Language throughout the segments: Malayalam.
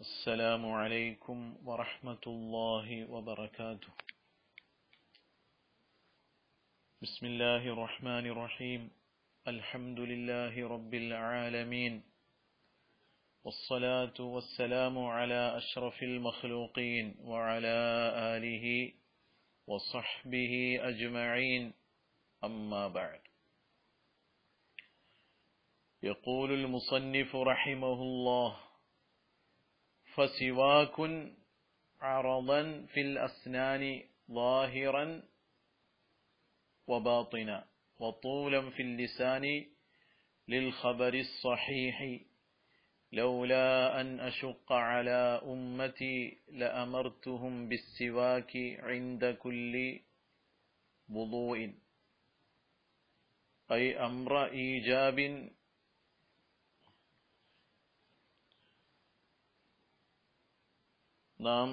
السلام عليكم ورحمة الله وبركاته. بسم الله الرحمن الرحيم. الحمد لله رب العالمين، والصلاة والسلام على أشرف المخلوقين وعلى آله وصحبه أجمعين، أما بعد. يقول المصنف رحمه الله: فسواك عرضا في الأسنان ظاهرا وباطنا وطولا في اللسان للخبر الصحيح، لولا أن أشق على أمتي لأمرتهم بالسواك عند كل وضوء، أي أمر إيجاب. നാം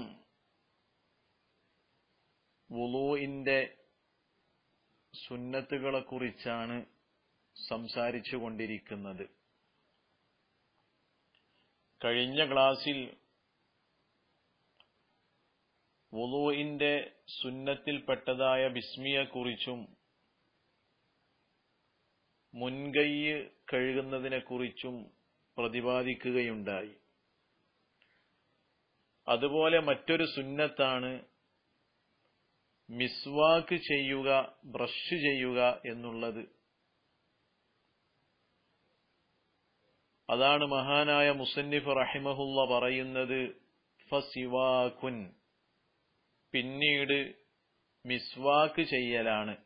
വുളൂഇന്റെ സുന്നത്തുകളെ കുറിച്ചാണ് സംസാരിച്ചു കൊണ്ടിരിക്കുന്നത്. കഴിഞ്ഞ ക്ലാസ്സിൽ വുളൂഇന്റെ സുന്നത്തിൽപ്പെട്ടതായ ബിസ്മിയെക്കുറിച്ചും മുൻകൈ കഴുകുന്നതിനെക്കുറിച്ചും പ്രതിപാദിക്കുകയുണ്ടായി. അതുപോലെ മറ്റൊരു സുന്നത്താണ് മിസ്വാക്ക് ചെയ്യുക, ബ്രഷ് ചെയ്യുക എന്നുള്ളത്. അതാണ് മഹാനായ മുസന്നിഫ് റഹിമഹുള്ള പറയുന്നത് ഫസിവാക്കുൻ, പിന്നീട് മിസ്വാക്ക് ചെയ്യലാണ്.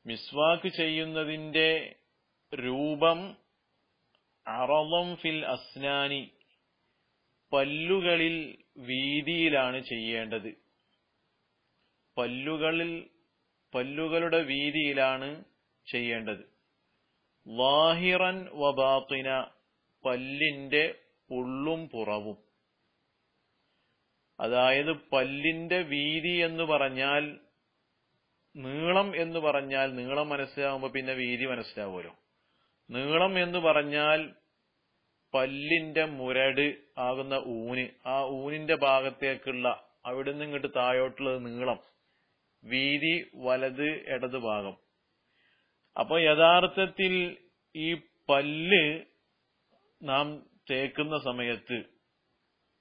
മിസ്വാക്ക് ചെയ്യുന്നതിന്റെ രൂപം അറളം ഫിൽ അസ്നാനി, പല്ലുകളിൽ വീതിയിലാണ് ചെയ്യേണ്ടത്. പല്ലുകളുടെ വീതിയിലാണ് ചെയ്യേണ്ടത്. ളാഹിറൻ വബാത്തിന, പല്ലിന്റെ ഉള്ളും പുറവും. അതായത് പല്ലിന്റെ വീതി എന്ന് പറഞ്ഞാൽ, നീളം എന്ന് പറഞ്ഞാൽ, നീളം മനസ്സിലാവുമ്പോ പിന്നെ വീതി മനസ്സിലാവുമല്ലോ. നീളം എന്ന് പറഞ്ഞാൽ പല്ലിന്റെ മുരട് ആകുന്ന ഊന്, ആ ഊനിന്റെ ഭാഗത്തേക്കുള്ള അവിടുന്ന് ഇങ്ങോട്ട് താഴോട്ടുള്ളത് നീളം. വീതി വലത് ഇടത് ഭാഗം. അപ്പൊ യഥാർത്ഥത്തിൽ ഈ പല്ല് നാം തേക്കുന്ന സമയത്ത്,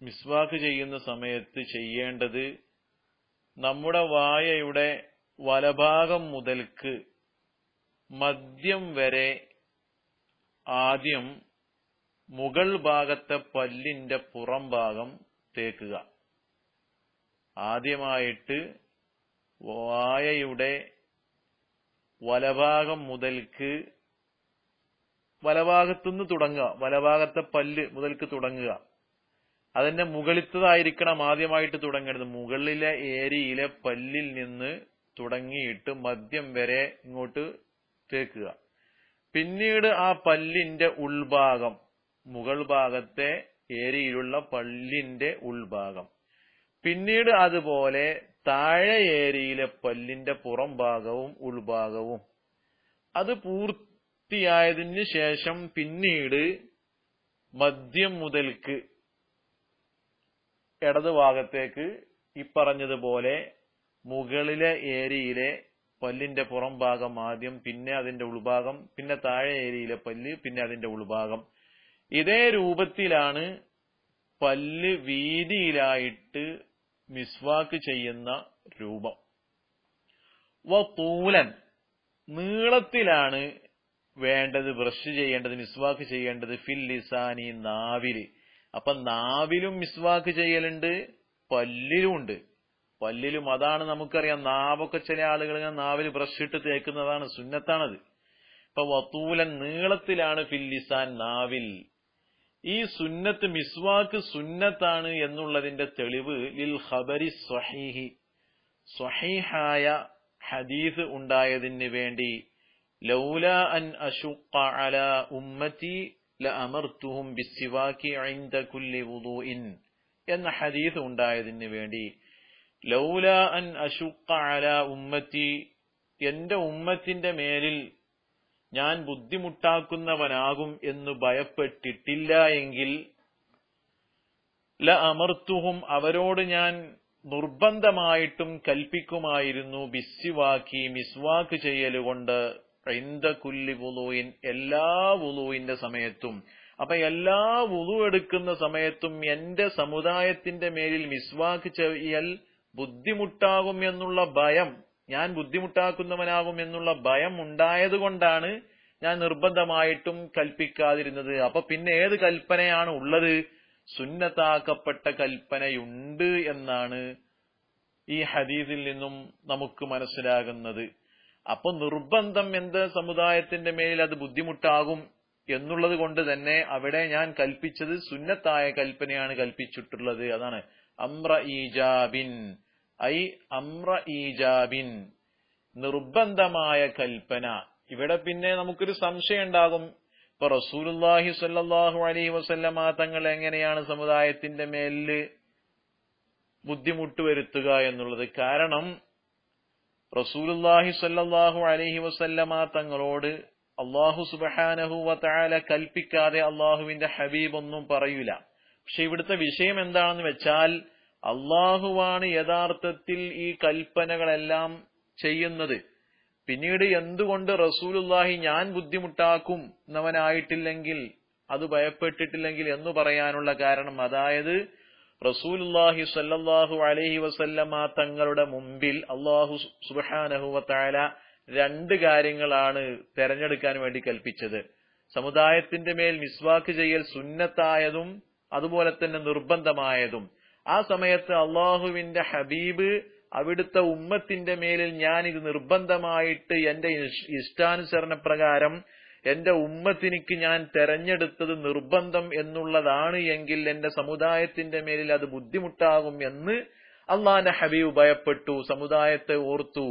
മിസ്വാക്ക് ചെയ്യുന്ന സമയത്ത് ചെയ്യേണ്ടത് നമ്മുടെ വായയുടെ വലഭാഗം മുതൽക്ക് മധ്യം വരെ ആദ്യം മുകൾ ഭാഗത്തെ പല്ലിന്റെ പുറം ഭാഗം തേക്കുക. ആദ്യമായിട്ട് വായയുടെ വലഭാഗം മുതൽക്ക്, വലഭാഗത്തുനിന്ന് തുടങ്ങുക, വലഭാഗത്തെ പല്ല് മുതൽക്ക് തുടങ്ങുക. അതിന്റെ മുകളിലത്തതായിരിക്കണം ആദ്യമായിട്ട് തുടങ്ങേണ്ടത്. മുകളിലെ ഏരിയയിലെ പല്ലിൽ നിന്ന് തുടങ്ങിയിട്ട് മധ്യം വരെ ഇങ്ങോട്ട് തേക്കുക. പിന്നീട് ആ പല്ലിന്റെ ഉൾഭാഗം, മുകൾ ഭാഗത്തെ ഏരിയയിലുള്ള പല്ലിന്റെ ഉൾഭാഗം, പിന്നീട് അതുപോലെ താഴെ ഏരിയയിലെ പല്ലിന്റെ പുറം ഭാഗവും ഉൾഭാഗവും. അത് പൂർത്തിയായതിനു ശേഷം പിന്നീട് മധ്യം മുതൽക്ക് ഇടത് ഭാഗത്തേക്ക് ഈ പറഞ്ഞതുപോലെ മുകളിലെ ഏരിയയിലെ പല്ലിന്റെ പുറം ഭാഗം ആദ്യം, പിന്നെ അതിന്റെ ഉൾഭാഗം, പിന്നെ താഴെ ഏരിയയിലെ പല്ല്, പിന്നെ അതിന്റെ ഉൾഭാഗം. ഇതേ രൂപത്തിലാണ് പല്ല് വീതിയിലായിട്ട് മിസ്വാക്ക് ചെയ്യുന്ന രൂപം. വതൂലൻ, നീളത്തിലാണ് വേണ്ടത് ബ്രഷ് ചെയ്യേണ്ടത്, മിസ്വാക്ക് ചെയ്യേണ്ടത്. ഫിൽ ലിസാനി, നാവില്. അപ്പൊ നാവിലും മിസ്വാക്ക് ചെയ്യലുണ്ട്, പല്ലിലും ഉണ്ട്. പല്ലിലും അതാണ് നമുക്കറിയാം, നാവൊക്കെ ചില ആളുകൾ നാവിൽ ബ്രഷ് ഇട്ട് തേക്കുന്നതാണ്, സുന്നത്താണത്. ഇപ്പൊ വതൂലൻ, നീളത്തിലാണ് ഫിൽ ലിസാൻ, നാവിൽ. ഈ സുന്നത്ത്, മിസ്വാക്ക് സുന്നത്താണ് എന്നുള്ളതിന്റെ തെളിവ് ലിൽ ഖബരി സ്വഹീഹി, സ്വഹീഹായ ഹദീസ് ഉണ്ടായതിന് വേണ്ടി, ലൗലാ അൻ അശുഖ അലാ ഉമ്മതി ലഅമർതുഹും ബിസ്സിവാകി ഇൻദ കുല്ലി വുദൂഇൻ എന്ന ഹദീസ് ഉണ്ടായതിന് വേണ്ടി, ലൗലാ അൻ അശുഖ അലാ ഉമ്മതി, എന്റെ ഉമ്മത്തിന്റെ മേലിൽ ഞാൻ ബുദ്ധിമുട്ടാക്കുന്നവനാകും എന്ന് ഭയപ്പെട്ടിട്ടില്ല എങ്കിൽ ലഅമർതുഹും അവരോട് ഞാൻ നിർബന്ധമായിട്ടും കൽപ്പിക്കുമായിരുന്നു ബിസ്സിവാക്കി മിസ്വാക്ക് ചെയ്യലുകൊണ്ട് ഇൻദ കുല്ലി വുളൂഇൻ എല്ലാ വുളൂഇന്റെ സമയത്തും. അപ്പൊ എല്ലാ വുളു എടുക്കുന്ന സമയത്തും എന്റെ സമുദായത്തിന്റെ മേലിൽ മിസ്വാക്ക് ചെയ്യൽ ബുദ്ധിമുട്ടാകും എന്നുള്ള ഭയം, ഞാൻ ബുദ്ധിമുട്ടാക്കുന്നവനാകും എന്നുള്ള ഭയം ഉണ്ടായതുകൊണ്ടാണ് ഞാൻ നിർബന്ധമായിട്ടും കൽപ്പിക്കാതിരുന്നത്. അപ്പൊ പിന്നെ ഏത് കൽപ്പനയാണ് ഉള്ളത്? സുന്നത്താക്കപ്പെട്ട കൽപ്പനയുണ്ട് എന്നാണ് ഈ ഹദീസിൽ നിന്നും നമുക്ക് മനസ്സിലാകുന്നത്. അപ്പൊ നിർബന്ധം എന്ത് സമുദായത്തിന്റെ മേലിൽ അത് ബുദ്ധിമുട്ടാകും എന്നുള്ളത് കൊണ്ട് തന്നെ അവിടെ ഞാൻ കൽപ്പിച്ചത് സുന്നത്തായ കൽപ്പനയാണ് കൽപ്പിച്ചിട്ടുള്ളത്. അതാണ് അംറ ഈജാബിൻ, അംറ ഈജാബിൻ, നിർബന്ധമായ കൽപ്പന. ഇവിടെ പിന്നെ നമുക്കൊരു സംശയം ഉണ്ടാകും, ഇപ്പൊ റസൂലുള്ളാഹി സ്വല്ലല്ലാഹു അലൈഹി വസല്ലമ തങ്ങൾ എങ്ങനെയാണ് സമുദായത്തിന്റെ മേലില് ബുദ്ധിമുട്ട് വരുത്തുക എന്നുള്ളത്. കാരണം റസൂലുള്ളാഹി സ്വല്ലല്ലാഹു അലൈഹി വസല്ലമ തങ്ങളോട് അല്ലാഹു സുബ്ഹാനഹു വ തആല കൽപ്പിക്കാതെ അല്ലാഹുവിന്റെ ഹബീബ് ഒന്നും പറയൂല. പക്ഷെ ഇവിടുത്തെ വിഷയം എന്താണെന്ന് വെച്ചാൽ അല്ലാഹുവാണ് യഥാർത്ഥത്തിൽ ഈ കൽപ്പനകളെല്ലാം ചെയ്യുന്നത്. പിന്നീട് എന്തുകൊണ്ട് റസൂലുള്ളാഹി ഞാൻ ബുദ്ധിമുട്ടാക്കും എന്നവനായിട്ടില്ലെങ്കിൽ, അത് ഭയപ്പെട്ടിട്ടില്ലെങ്കിൽ എന്ന് പറയാനുള്ള കാരണം, അതായത് റസൂലുള്ളാഹി സ്വല്ലല്ലാഹു അലൈഹി വസല്ലമ തങ്ങളുടെ മുമ്പിൽ അല്ലാഹു സുബ്ഹാനഹു വ തആല രണ്ട് കാര്യങ്ങളാണ് തെരഞ്ഞെടുക്കാൻ വേണ്ടി കൽപ്പിച്ചത്. സമുദായത്തിന്റെ മേൽ മിസ്വാക്ക് ചെയ്യൽ സുന്നത്തായതും അതുപോലെ തന്നെ നിർബന്ധമായതും. ആ സമയത്ത് അല്ലാഹുവിന്റെ ഹബീബ് അവിടുത്തെ ഉമ്മത്തിന്റെ മേലിൽ ഞാൻ ഇത് നിർബന്ധമായിട്ട് എന്റെ ഇഷ്ടാനുസരണ പ്രകാരം എന്റെ ഉമ്മത്തിനിക്ക് ഞാൻ തെരഞ്ഞെടുത്തത് നിർബന്ധം എന്നുള്ളതാണ് എങ്കിൽ എന്റെ സമുദായത്തിന്റെ മേലിൽ അത് ബുദ്ധിമുട്ടാകും എന്ന് അള്ളാന്റെ ഹബീബ് ഭയപ്പെട്ടു, സമുദായത്തെ ഓർത്തു.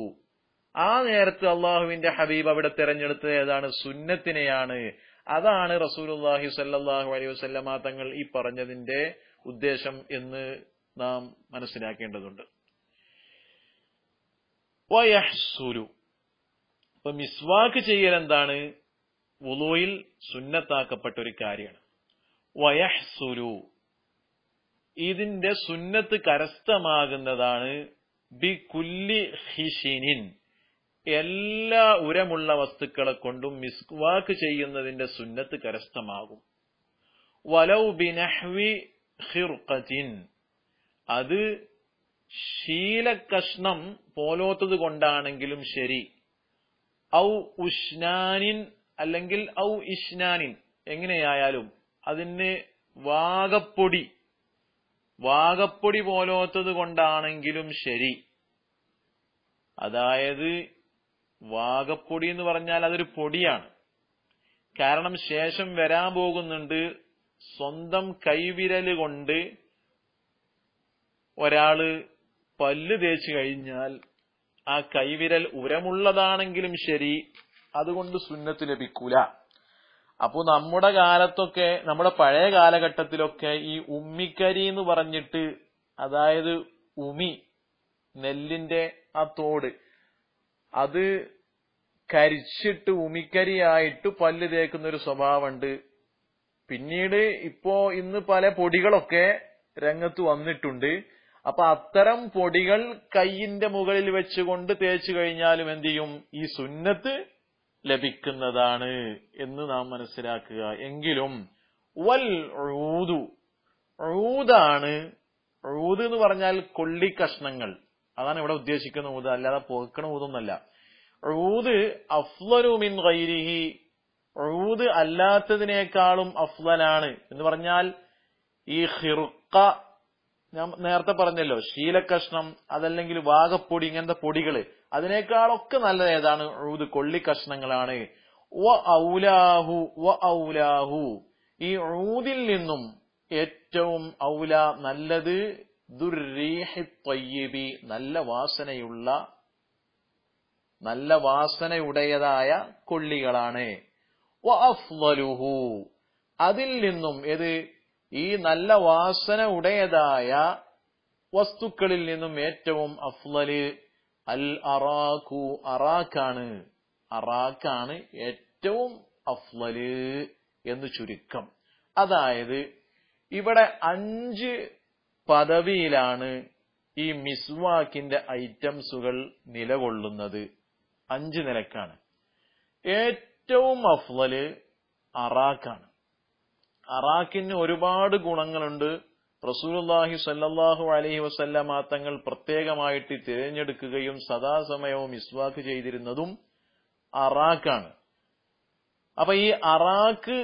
ആ നേരത്ത് അള്ളാഹുവിന്റെ ഹബീബ് അവിടെ തെരഞ്ഞെടുത്തത് ഏതാണ്? സുന്നത്തിനെയാണ്. അതാണ് റസൂലുള്ളാഹി സ്വല്ലല്ലാഹു അലൈഹി വസല്ലമ തങ്ങൾ ഈ പറഞ്ഞതിന്റെ ഉദ്ദേശം എന്ന് നാം മനസ്സിലാക്കേണ്ടതുണ്ട്. വയഹ്സുലു, അപ്പൊ മിസ്വാക്ക് ചെയ്യൽ എന്താണ്? വുളൂയിൽ സുന്നത്താക്കപ്പെട്ട ഒരു കാര്യമാണ്. വയഹ്സുലു, ഇതിന്റെ സുന്നത്ത് കരസ്ഥമാകുന്നതാണ് ബി കുല്ലി ഹിഷിനിൻ, എല്ലാ ഉരമുള്ള വസ്തുക്കളെ കൊണ്ടും മിസ്വാക്ക് ചെയ്യുന്നതിന്റെ സുന്നത്ത് കരസ്ഥമാകും. വലൗ ബിനഹ്വി ഖിർഖത്തിൻ, അത് ശീലകഷ്ണം പോലോത്തത് കൊണ്ടാണെങ്കിലും ശരി. ഔ ഉഷ്നാനിൻ, അല്ലെങ്കിൽ ഔ ഇഷ്നാനിൻ, എങ്ങനെയായാലും അതിന് വാഗപ്പൊടി പോലോത്തത് കൊണ്ടാണെങ്കിലും ശരി. അതായത് വാഗപ്പൊടി എന്ന് പറഞ്ഞാൽ അതൊരു പൊടിയാണ്. കാരണം ശേഷം വരാൻ പോകുന്നുണ്ട്, സ്വന്തം കൈവിരല് കൊണ്ട് ഒരാള് പല്ല് തേച്ച് കഴിഞ്ഞാൽ ആ കൈവിരൽ ഉരമുള്ളതാണെങ്കിലും ശരി, അതുകൊണ്ട് സുന്നത്ത് ലഭിക്കൂല. അപ്പോ നമ്മുടെ കാലത്തൊക്കെ, നമ്മുടെ പഴയ കാലഘട്ടത്തിലൊക്കെ ഈ ഉമ്മിക്കരി എന്ന് പറഞ്ഞിട്ട്, അതായത് ഉമി, നെല്ലിന്റെ ആ തോട്, അത് കരിച്ചിട്ട് ഉമിക്കരിയായിട്ട് പല്ല് തേക്കുന്ന ഒരു സ്വഭാവമുണ്ട്. പിന്നീട് ഇന്ന് പല പൊടികളൊക്കെ രംഗത്ത് വന്നിട്ടുണ്ട്. അപ്പൊ അത്തരം പൊടികൾ കൈയിന്റെ മുകളിൽ വെച്ചുകൊണ്ട് തേച്ചു കഴിഞ്ഞാലും എന്ത് ചെയ്യും? ഈ സുന്നത്ത് ലഭിക്കുന്നതാണ് എന്ന് നാം മനസ്സിലാക്കുക. എങ്കിലും വൽ ഊദു, ഊദാണ്, ഊദ് എന്ന് പറഞ്ഞാൽ കൊള്ളിക്കഷ്ണങ്ങൾ, അതാണ് ഇവിടെ ഉദ്ദേശിക്കുന്ന ഊദ്, അല്ലാതെ പോക്കണ ഊതൊന്നല്ല. ഊദ് അഫ്ളലു മിൻ ഗൈരിഹി, ഊദ് അല്ലാത്തതിനേക്കാളും അഫ്ളലാണ് എന്ന് പറഞ്ഞാൽ ഈ ഖിർഖ, ഞാൻ നേരത്തെ പറഞ്ഞല്ലോ, ശീലക്കഷ്ണം അതല്ലെങ്കിൽ വാഗപ്പൊടി, ഇങ്ങനത്തെ പൊടികള്, അതിനേക്കാളൊക്കെ നല്ലത് ഏതാണ്? ഊദ്, കൊള്ളിക്കഷ്ണങ്ങളാണ്. വ ഔലാഹു, ഈ ഊദിൽ നിന്നും ഏറ്റവും ഔല, നല്ലത് ദുർരീഹി ത്വയ്യിബി, നല്ല വാസനയുടേതായ കൊള്ളികളാണ്. വ അഫ്ളലുഹു, അതിൽ നിന്നും ഏത്? ഈ നല്ല വാസന ഉടയതായ വസ്തുക്കളിൽ നിന്നും ഏറ്റവും അഫ്ളല് അൽ അറാഖു, അറാഖാണ് ഏറ്റവും അഫ്ളല് എന്ന് ചുരുക്കം. അതായത് ഇവിടെ 5 പദവിയിലാണ് ഈ മിസ്വാക്കിന്റെ ഐറ്റംസുകൾ നിലകൊള്ളുന്നത്. 5 നിലക്കാണ്. ഏറ്റവും അഫ്ളല് അറാഖാണ്. അറാഖിന് ഒരുപാട് ഗുണങ്ങളുണ്ട്. റസൂലുള്ളാഹി സ്വല്ലല്ലാഹു അലൈഹി വസല്ലമ തങ്ങൾ പ്രത്യേകമായിട്ട് തിരഞ്ഞെടുക്കുകയും സദാസമയവും മിസ്വാക്ക് ചെയ്തിരുന്നതും അറാഖാണ്. അപ്പൊ ഈ അറാഖ്,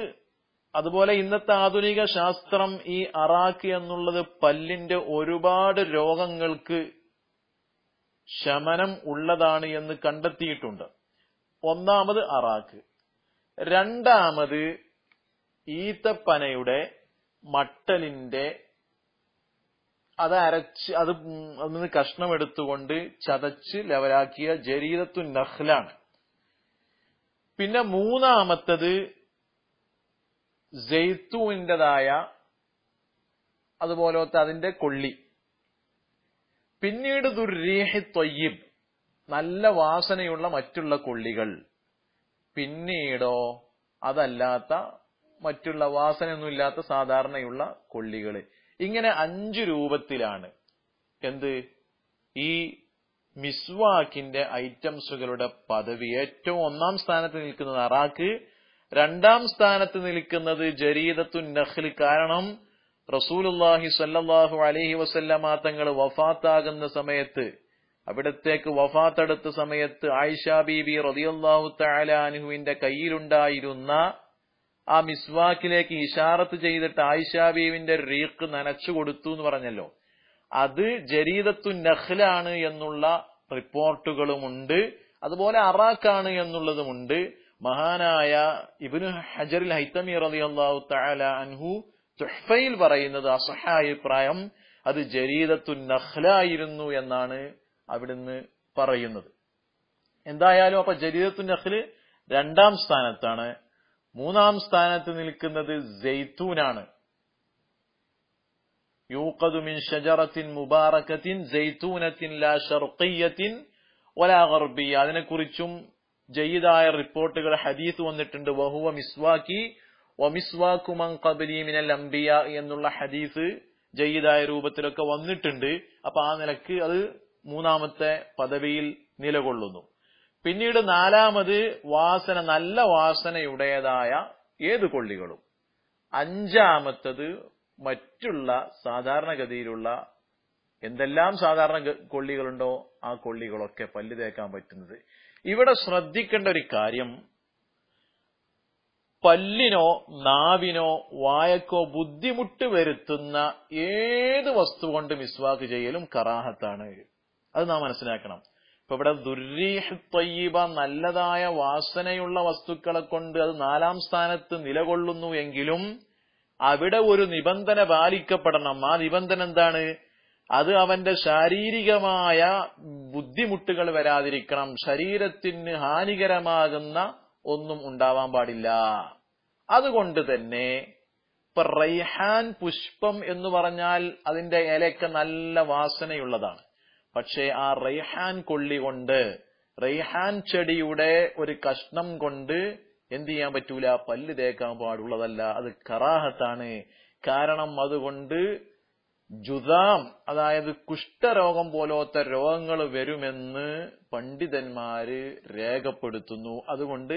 അതുപോലെ ഇന്നത്തെ ആധുനിക ശാസ്ത്രം ഈ അറാഖ് എന്നുള്ളത് പല്ലിന്റെ ഒരുപാട് രോഗങ്ങൾക്ക് ശമനം ഉള്ളതാണ് എന്ന് കണ്ടെത്തിയിട്ടുണ്ട്. ഒന്നാമത് അറാഖ്. രണ്ടാമത് ഈത്തപ്പനയുടെ മട്ടലിന്റെ അതിൽ നിന്ന് കഷ്ണം എടുത്തുകൊണ്ട് ചതച്ച് ലെവലാക്കിയ ജരീദത്തു നഖ്ലാണ്. പിന്നെ മൂന്നാമത്തത് ജൈത്തൂനിന്റേതായ അതുപോലത്തെ അതിന്റെ കൊള്ളി. പിന്നീട് ദുർരീഹി ത്വയ്യിബ്, നല്ല വാസനയുള്ള മറ്റുള്ള കൊള്ളികൾ. പിന്നീടോ അതല്ലാത്ത മറ്റുള്ള വാസനയൊന്നുമില്ലാത്ത സാധാരണയുള്ള കൊള്ളികള്. ഇങ്ങനെ 5 രൂപത്തിലാണ് ഈ മിസ്വാക്കിന്റെ ഐറ്റംസുകളുടെ പദവി. ഏറ്റവും 1-ാം സ്ഥാനത്ത് നിൽക്കുന്നത് അറാഖ്, 2-ാം സ്ഥാനത്ത് നിൽക്കുന്നത് ജരീദത്തു നഖ്ൽ. കാരണം റസൂലുള്ളാഹി സ്വല്ലല്ലാഹു അലൈഹി വസല്ലമ തങ്ങൾ വഫാത്താകുന്ന സമയത്ത്, അവിടത്തേക്ക് വഫാത്തെടുത്ത സമയത്ത് ആയിഷ ബീബി റളിയല്ലാഹു തആല അൻഹുവിന്റെ കയ്യിലുണ്ടായിരുന്ന ആ മിസ്വാക്കിലേക്ക് ഇശാറത്ത് ചെയ്തിട്ട് ആയിഷ ബീവിന്റെ റീഖ് നനച്ചു കൊടുത്തു എന്ന് പറഞ്ഞല്ലോ. അത് ജരീദത്തു നഖ്ലാണ് എന്നുള്ള റിപ്പോർട്ടുകളുമുണ്ട്. അതുപോലെ അറാഖാണ് എന്നുള്ളതുമുണ്ട്. മഹാനായ ഇബ്നു ഹജറുൽ ഹൈതമി റളിയല്ലാഹു തആല അൻഹു തുഹ്ഫയിൽ പറയുന്നത് അസഹായ അഭിപ്രായം അത് ജരീദത്തു നഖ്ലായിരുന്നു എന്നാണ് അവിടുന്ന് പറയുന്നത്. എന്തായാലും അപ്പൊ ജരീദത്തു നഖ്ല് 2-ാം സ്ഥാനത്താണ്. 3-ാം സ്ഥാനത്ത് നിൽക്കുന്നത് ജൈത്തൂനാണ്. യൂഖദു മിൻ ഷജറത്തിൻ മുബാറകത്തിൻ ജൈത്തൂനത്തിൻ ലാ ശർഖിയ്യത്തിൻ വലാ ഗർബിയ്യ. അതിനെക്കുറിച്ചും ജയ്യിദായ റിപ്പോർട്ടുകൾ ഹദീസ് വന്നിട്ടുണ്ട്. വഹുവ മിസ്വാക്കി വമിസ്വാക്കു മൻ ഖബ്ലി മിനൽ അംബിയ എന്നുള്ള ഹദീസ് ജയ്യിദായ രൂപത്തിലൊക്കെ വന്നിട്ടുണ്ട്. അപ്പൊ ആ നിലക്ക് അത് 3-ാമത്തെ പദവിയിൽ നിലകൊള്ളുന്നു. പിന്നീട് 4-ാമത് വാസന, നല്ല വാസനയുടേതായ ഏത് കൊള്ളികളും. 5-ാമത്തത് മറ്റുള്ള സാധാരണഗതിയിലുള്ള എന്തെല്ലാം സാധാരണ കൊള്ളികളുണ്ടോ ആ കൊള്ളികളൊക്കെ പല്ല് തേക്കാൻ പറ്റുന്നത്. ഇവിടെ ശ്രദ്ധിക്കേണ്ട ഒരു കാര്യം, പല്ലിനോ നാവിനോ വായക്കോ ബുദ്ധിമുട്ട് വരുത്തുന്ന ഏത് വസ്തു കൊണ്ട് മിസ്വാക്ക് ചെയ്യലും കറാഹത്താണ്. അത് നാം മനസ്സിലാക്കണം. ഇപ്പൊ ഇവിടെ ദുർരീഹ് ത്വയ്യിബ, നല്ലതായ വാസനയുള്ള വസ്തുക്കളെ കൊണ്ട് അത് 4-ാം സ്ഥാനത്ത് നിലകൊള്ളുന്നു എങ്കിലും അവിടെ ഒരു നിബന്ധന പാലിക്കപ്പെടണം. ആ നിബന്ധന എന്താണ്? അത് അവന്റെ ശാരീരികമായ ബുദ്ധിമുട്ടുകൾ വരാതിരിക്കണം. ശരീരത്തിന് ഹാനികരമാകുന്ന ഒന്നും ഉണ്ടാവാൻ പാടില്ല. അതുകൊണ്ട് തന്നെ ഇപ്പൊ റൈഹാൻ പുഷ്പം എന്ന് പറഞ്ഞാൽ അതിന്റെ ഇലയൊക്കെ നല്ല വാസനയുള്ളതാണ്. പക്ഷേ ആ റൈഹാൻ കൊള്ളി കൊണ്ട്, റൈഹാൻ ചെടിയുടെ ഒരു കഷ്ണം കൊണ്ട് എന്ത് ചെയ്യാൻ പറ്റൂല? പല്ല് തേക്കാൻ പാടുള്ളതല്ല. അത് കറാഹത്താണ്. കാരണം അതുകൊണ്ട് ജുദാം, അതായത് കുഷ്ഠരോഗം പോലത്തെ രോഗങ്ങൾ വരുമെന്ന് പണ്ഡിതന്മാര് രേഖപ്പെടുത്തുന്നു. അതുകൊണ്ട്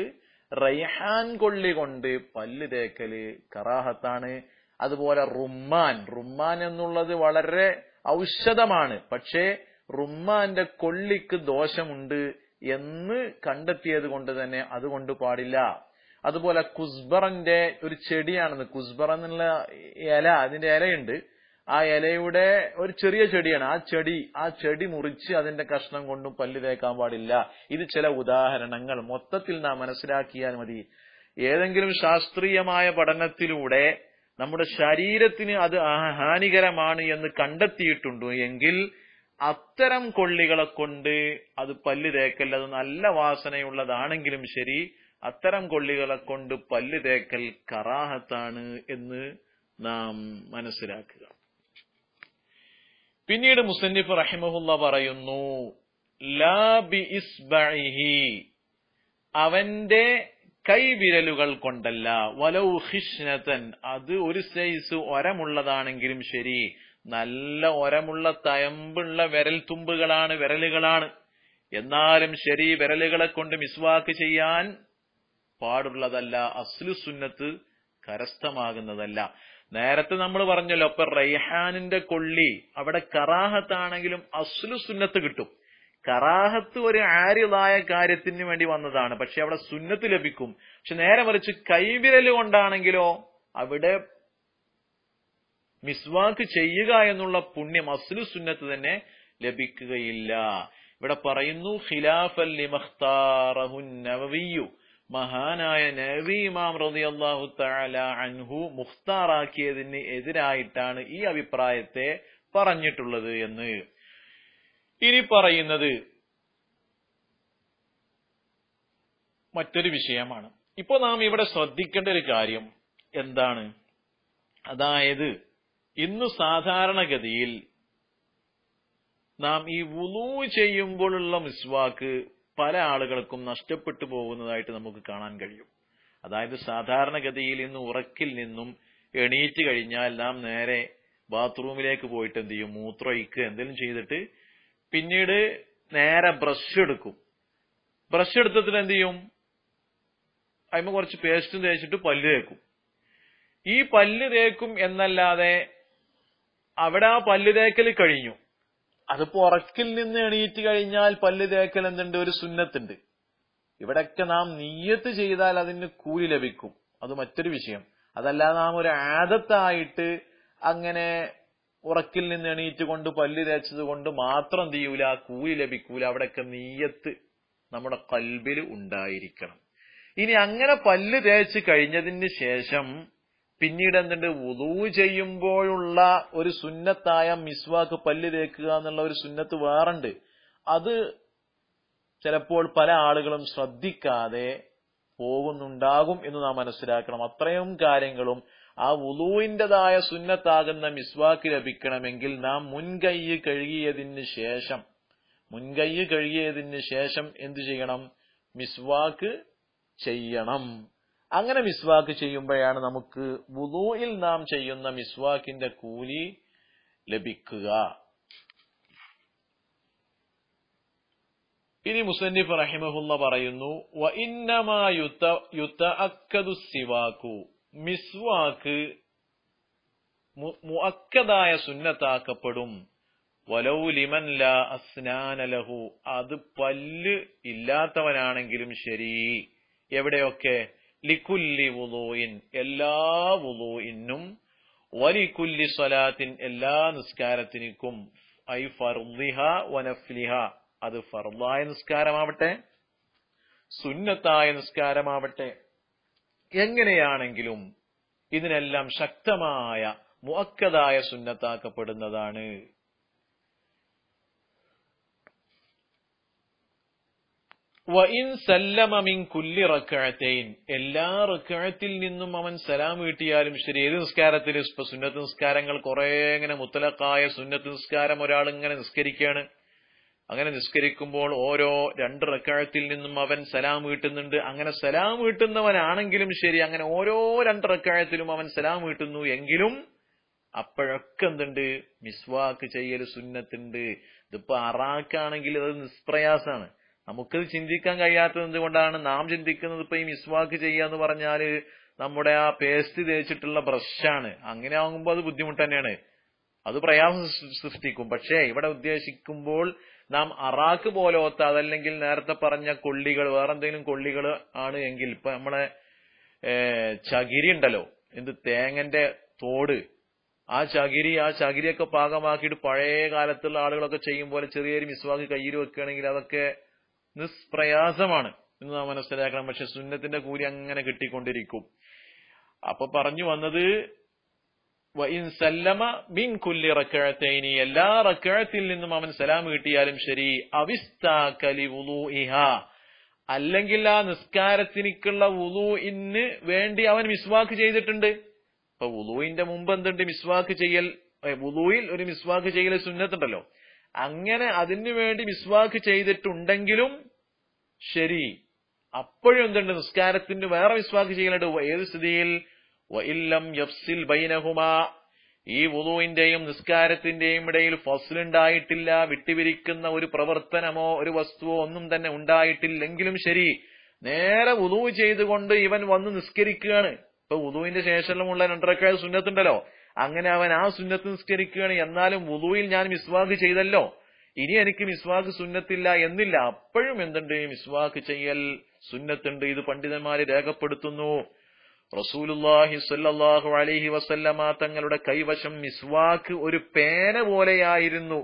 റൈഹാൻ കൊള്ളി കൊണ്ട് പല്ല് തേക്കല് കറാഹത്താണ്. അതുപോലെ റുമ്മാൻ എന്നുള്ളത് വളരെ ഔഷധമാണ്. പക്ഷേ റുമ്മാന്റെ കൊള്ളിക്ക് ദോഷമുണ്ട് എന്ന് കണ്ടെത്തിയത് കൊണ്ട് തന്നെ അതുകൊണ്ട് പാടില്ല. അതുപോലെ കുസ്ബറിന്റെ ഒരു ചെടിയാണെന്ന്, കുസ്ബർ എന്നുള്ള ഇല, അതിന്റെ ഇലയുണ്ട്. ആ ഇലയുടെ ഒരു ചെറിയ ചെടിയാണ്. ആ ചെടി മുറിച്ച് അതിന്റെ കഷ്ണം കൊണ്ടും പല്ല് തേക്കാൻ പാടില്ല. ഇത് ചില ഉദാഹരണങ്ങൾ. മൊത്തത്തിൽ നാം മനസ്സിലാക്കിയാൽ മതി. ഏതെങ്കിലും ശാസ്ത്രീയമായ പഠനത്തിലൂടെ നമ്മുടെ ശരീരത്തിന് അത് ഹാനികരമാണ് എന്ന് കണ്ടെത്തിയിട്ടുണ്ടോ എങ്കിൽ അത്തരം കൊള്ളികളെ കൊണ്ട് അത് പല്ല് തേക്കൽ, അത് നല്ല വാസനയുള്ളതാണെങ്കിലും ശരി, അത്തരം കൊള്ളികളെ കൊണ്ട് പല്ല് തേക്കൽ കറാഹത്താണ് എന്ന് നാം മനസ്സിലാക്കുക. പിന്നീട് മുസന്നിഫ് റഹിമഹുള്ള പറയുന്നു, ലാ ബി ഇസ്ബഇഹി, അവന്റെ കൈവിരലുകൾ കൊണ്ടല്ല, വലൗ ഖിഷ്നതൻ, അത് ഒരു സൈസ് ഒരമുള്ളതാണെങ്കിലും ശരി, നല്ല ഒരമുള്ള തയമ്പുള്ള വിരലുകളാണ്, എന്നാലും ശരി വിരലുകളെ കൊണ്ട് മിസ്വാക്ക് ചെയ്യാൻ പാടുള്ളതല്ല, അസ്ലു സുന്നത്ത് കരസ്ഥമാകുന്നതല്ല. നേരത്തെ നമ്മൾ പറഞ്ഞല്ലോ, അപ്പൊ റൈഹാനിന്റെ കൊള്ളി അവിടെ കറാഹത്താണെങ്കിലും അസ്ലു സുന്നത്ത് കിട്ടും. കറാഹത്ത് ഒരു ആരിതായ കാര്യത്തിന് വേണ്ടി വന്നതാണ്, പക്ഷെ അവിടെ സുന്നത്ത് ലഭിക്കും. പക്ഷെ നേരെ മറിച്ച് കൈവിരല് കൊണ്ടാണെങ്കിലോ അവിടെ മിസ്വാക്ക് ചെയ്യുക എന്നുള്ള പുണ്യം അസ്ലു സുന്നത്ത് തന്നെ ലഭിക്കുകയില്ല. ഇവിടെ പറയുന്നു ഖിലാഫൻ ലിമഖ്താറഹു നവവിയ്യു, മഹാനായ നവവി ഇമാം റളിയല്ലാഹു തആല അൻഹു മുഖ്താറാക്കിയതിന് എതിരായിട്ടാണ് ഈ അഭിപ്രായത്തെ പറഞ്ഞിട്ടുള്ളത് എന്ന്. ഇനി പറയുന്നത് മറ്റൊരു വിഷയമാണ്. ഇപ്പൊ നാം ഇവിടെ ശ്രദ്ധിക്കേണ്ട ഒരു കാര്യം എന്താണ്? അതായത് ഇന്ന് സാധാരണഗതിയിൽ നാം ഈ വുളൂ ചെയ്യുമ്പോഴുള്ള മിസ്വാക്ക് പല ആളുകൾക്കും നഷ്ടപ്പെട്ടു പോകുന്നതായിട്ട് നമുക്ക് കാണാൻ കഴിയും. അതായത് സാധാരണഗതിയിൽ ഇന്ന് ഉറക്കിൽ നിന്നും എണീറ്റ് കഴിഞ്ഞാൽ നാം നേരെ ബാത്റൂമിലേക്ക് പോയിട്ട് എന്ത് ചെയ്യും, മൂത്രമൊഴിക്കുക എന്തെങ്കിലും ചെയ്തിട്ട് പിന്നീട് നേരെ ബ്രഷ് എടുക്കും. ബ്രഷ് എടുത്തിട്ട് എന്ത് ചെയ്യും, അതിന് കുറച്ച് പേസ്റ്റും തേച്ചിട്ട് പല്ല് തേക്കും. ഈ പല്ല് തേക്കും എന്നല്ലാതെ അവിടെ ആ പല്ല് തേക്കൽ കഴിഞ്ഞു. അതിപ്പോ ഉറക്കിൽ നിന്ന് എണീറ്റ് കഴിഞ്ഞാൽ പല്ല് തേക്കൽ എന്തുണ്ട്, ഒരു സുന്നത്തുണ്ട്. ഇവിടൊക്കെ നാം നിയ്യത്ത് ചെയ്താൽ അതിന് കൂലി ലഭിക്കും, അത് മറ്റൊരു വിഷയം. അതല്ലാതെ നാം ഒരു ആദത്തായിട്ട് അങ്ങനെ ഉറക്കിൽ നിന്ന് എണീറ്റ് കൊണ്ട് പല്ല് തേച്ചത് കൊണ്ട് മാത്രം എന്ത് ചെയ്യൂല, കൂലി ലഭിക്കൂല. അവിടെയൊക്കെ നിയ്യത്ത് നമ്മുടെ ഖൽബിൽ ഉണ്ടായിരിക്കണം. ഇനി അങ്ങനെ പല്ല് തേച്ച് കഴിഞ്ഞതിന് ശേഷം പിന്നീട് എന്തുണ്ട്, വുളൂ ചെയ്യുമ്പോഴുള്ള ഒരു സുന്നത്തായ മിസ്വാക്ക് പല്ല് തേക്കുക എന്നുള്ള ഒരു സുന്നത്ത് വേറുണ്ട്. അത് ചിലപ്പോൾ പല ആളുകളും ശ്രദ്ധിക്കാതെ പോകുന്നുണ്ടാകും എന്ന് നാം മനസ്സിലാക്കണം. അത്രയും കാര്യങ്ങളും ആ വുളൂവിന്റേതായ സുന്നത്താകുന്ന മിസ്വാക്ക് ലഭിക്കണമെങ്കിൽ നാം മുൻകൈ കഴുകിയതിന് ശേഷം എന്തു ചെയ്യണം, മിസ്വാക്ക് ചെയ്യണം. അങ്ങനെ മിസ്വാക്ക് ചെയ്യുമ്പോഴാണ് നമുക്ക് വുളൂയിൽ നാം ചെയ്യുന്ന മിസ്വാക്കിന്റെ കൂലി ലഭിക്കുക. ഇനി മുസന്നിഫ് റഹിമഹുല്ല പറയുന്നു, വ ഇന്നമാ യുതഅക്കദു സിവാകു, മിസ്വാക്ക് മുഅക്കദായ സുന്നത്താക്കപ്പെടും. വലൗ ലിമൻ ലാ അസ്നാന ലഹു, അത് പല്ല് ഇല്ലാത്തവനാണെങ്കിലും ശരി. എവിടെയൊക്കെ, ലികുല്ലി വുളൂഇൻ, എല്ലാ വുളൂഇനും, വലികുല്ലി സ്വലാത്തിൻ, എല്ലാ നിസ്കാരത്തിനും, ഐ ഫർളിഹ വനഫ്ലിഹ, അത് ഫർളായ നിസ്കാരമാവട്ടെ സുന്നത്തായ നിസ്കാരമാവട്ടെ, എങ്ങനെയാണെങ്കിലും ഇതിനെല്ലാം ശക്തമായ മുഅക്കദായ സുന്നത്താക്കപ്പെടുന്നതാണ്. വഇൻ സല്ലമ മിൻ കുല്ലി റക്അതൈൻ, എല്ലാ റക്അത്തിൽ നിന്നും അവൻ സലാം വീട്ടിയാലും ശരി. ഏത് നിസ്കാരത്തിൽ, ഇപ്പൊ സുന്നത്ത് നിസ്കാരങ്ങൾ കുറെ ഇങ്ങനെ മുത്തലഖായ സുന്നത്ത് നിസ്കാരം ഒരാൾ ഇങ്ങനെ നിസ്കരിക്കുകയാണ്. അങ്ങനെ നിസ്കരിക്കുമ്പോൾ ഓരോ 2 റക്അത്തിൽ നിന്നും അവൻ സലാം വീട്ടുന്നുണ്ട്. അങ്ങനെ സലാം വീട്ടുന്നവനാണെങ്കിലും ശരി, അങ്ങനെ ഓരോ 2 റക്അത്തിലും അവൻ സലാം വീട്ടുന്നു എങ്കിലും അപ്പോഴൊക്കെ എന്തുണ്ട്, മിസ്വാക്ക് ചെയ്യൽ സുന്നത്തുണ്ട്. ഇതിപ്പോ അറാക്കാണെങ്കിൽ അത് നിഷ്പ്രയാസാണ്. നമുക്കത് ചിന്തിക്കാൻ കഴിയാത്തത് എന്തുകൊണ്ടാണ്? നാം ചിന്തിക്കുന്നത് ഇപ്പൊ ഈ മിസ്വാക്ക് ചെയ്യാന്ന് പറഞ്ഞാല് നമ്മുടെ ആ പേസ്റ്റ് തേച്ചിട്ടുള്ള ബ്രഷാണ്. അങ്ങനെ ആകുമ്പോൾ അത് ബുദ്ധിമുട്ട് തന്നെയാണ്, അത് പ്രയാസം സൃഷ്ടിക്കും. പക്ഷേ ഇവിടെ ഉദ്ദേശിക്കുമ്പോൾ നാം അറാക്ക് പോലോത്ത, അതല്ലെങ്കിൽ നേരത്തെ പറഞ്ഞ കൊള്ളികൾ, വേറെ എന്തെങ്കിലും കൊള്ളികൾ ആണ് എങ്കിൽ, ഇപ്പൊ നമ്മളെ ചകിരി ഉണ്ടല്ലോ, തേങ്ങന്റെ തോട്, ആ ചകിരിയൊക്കെ പാകമാക്കിയിട്ട് പഴയ കാലത്തുള്ള ആളുകളൊക്കെ ചെയ്യും പോലെ ചെറിയൊരു മിസ്വാക്ക് കയ്യിൽ വെക്കുകയാണെങ്കിൽ അതൊക്കെ നിഷ്പ്രയാസമാണ് എന്ന് നാം മനസ്സിലാക്കണം. പക്ഷെ സുന്നത്തിന്റെ കൂലി അങ്ങനെ കിട്ടിക്കൊണ്ടിരിക്കും. അപ്പൊ പറഞ്ഞു വന്നത്, വഇൻ സല്ലമ മിൻ കുല്ലി റക്അതൈനി, എല്ലാ റക്അത്തിൽ നിന്നും അവൻ സലാം വീട്ടിയാലും ശരി. അവിസ്താകലി വുളൂഇഹ, അല്ലെങ്കിൽ ആ നിസ്കാരത്തിനുള്ള വുളൂഇന് വേണ്ടി അവൻ മിസ്വാക്ക് ചെയ്തിട്ടുണ്ട്. അപ്പൊ വുളൂഇന്റെ മുമ്പ് എന്തുണ്ട്, മിസ്വാക്ക് ചെയ്യൽ. വുളൂയിൽ ഒരു മിസ്വാക്ക് ചെയ്യൽ സുന്നത്തുണ്ടല്ലോ. അങ്ങനെ അതിനു വേണ്ടി മിസ്വാക്ക് ചെയ്തിട്ടുണ്ടെങ്കിലും ശരി, അപ്പോഴും എന്തുണ്ട്? നിസ്കാരത്തിന് വേറെ മിസ്വാക്ക് ചെയ്യലുണ്ട്. ഏത് സ്ഥിതിയിൽ? വഇല്ലം യഫ്സിൽ ബൈനഹുമാ, ഈ വുളൂഇന്റെയും നിസ്കാരത്തിന്റെയും ഇടയിൽ ഫസ്ലുണ്ടായിട്ടില്ല, വിട്ടുപിരിക്കുന്ന ഒരു പ്രവർത്തനമോ ഒരു വസ്തുവോ ഒന്നും തന്നെ ഉണ്ടായിട്ടില്ലെങ്കിലും ശരി, നേരെ വുളൂ ചെയ്തുകൊണ്ട് ഇവൻ വന്ന് നിസ്കരിക്കുകയാണ്. ഇപ്പൊ വുളൂവിന്റെ ശേഷമുള്ള 2 റക്അത്ത് സുന്നത്തുണ്ടല്ലോ, അങ്ങനെ അവൻ ആ സുന്നത്ത് നിസ്കരിക്കുകയാണ്. എന്നാലും വുളൂയിൽ ഞാൻ മിസ്വാക്ക് ചെയ്തല്ലോ, ഇനി എനിക്ക് മിസ്വാക്ക് സുന്നത്തില്ല എന്നില്ല. അപ്പോഴും എന്തുണ്ട്? മിസ്വാക്ക് ചെയ്യൽ സുന്നത്തുണ്ട്. ഇത് പണ്ഡിതന്മാര് രേഖപ്പെടുത്തുന്നു. റസൂലുള്ളാഹി സ്വല്ലല്ലാഹു അലൈഹി വസല്ലമ തങ്ങളുടെ കൈവശം മിസ്വാക്ക് ഒരു പേന പോലെയായിരുന്നു.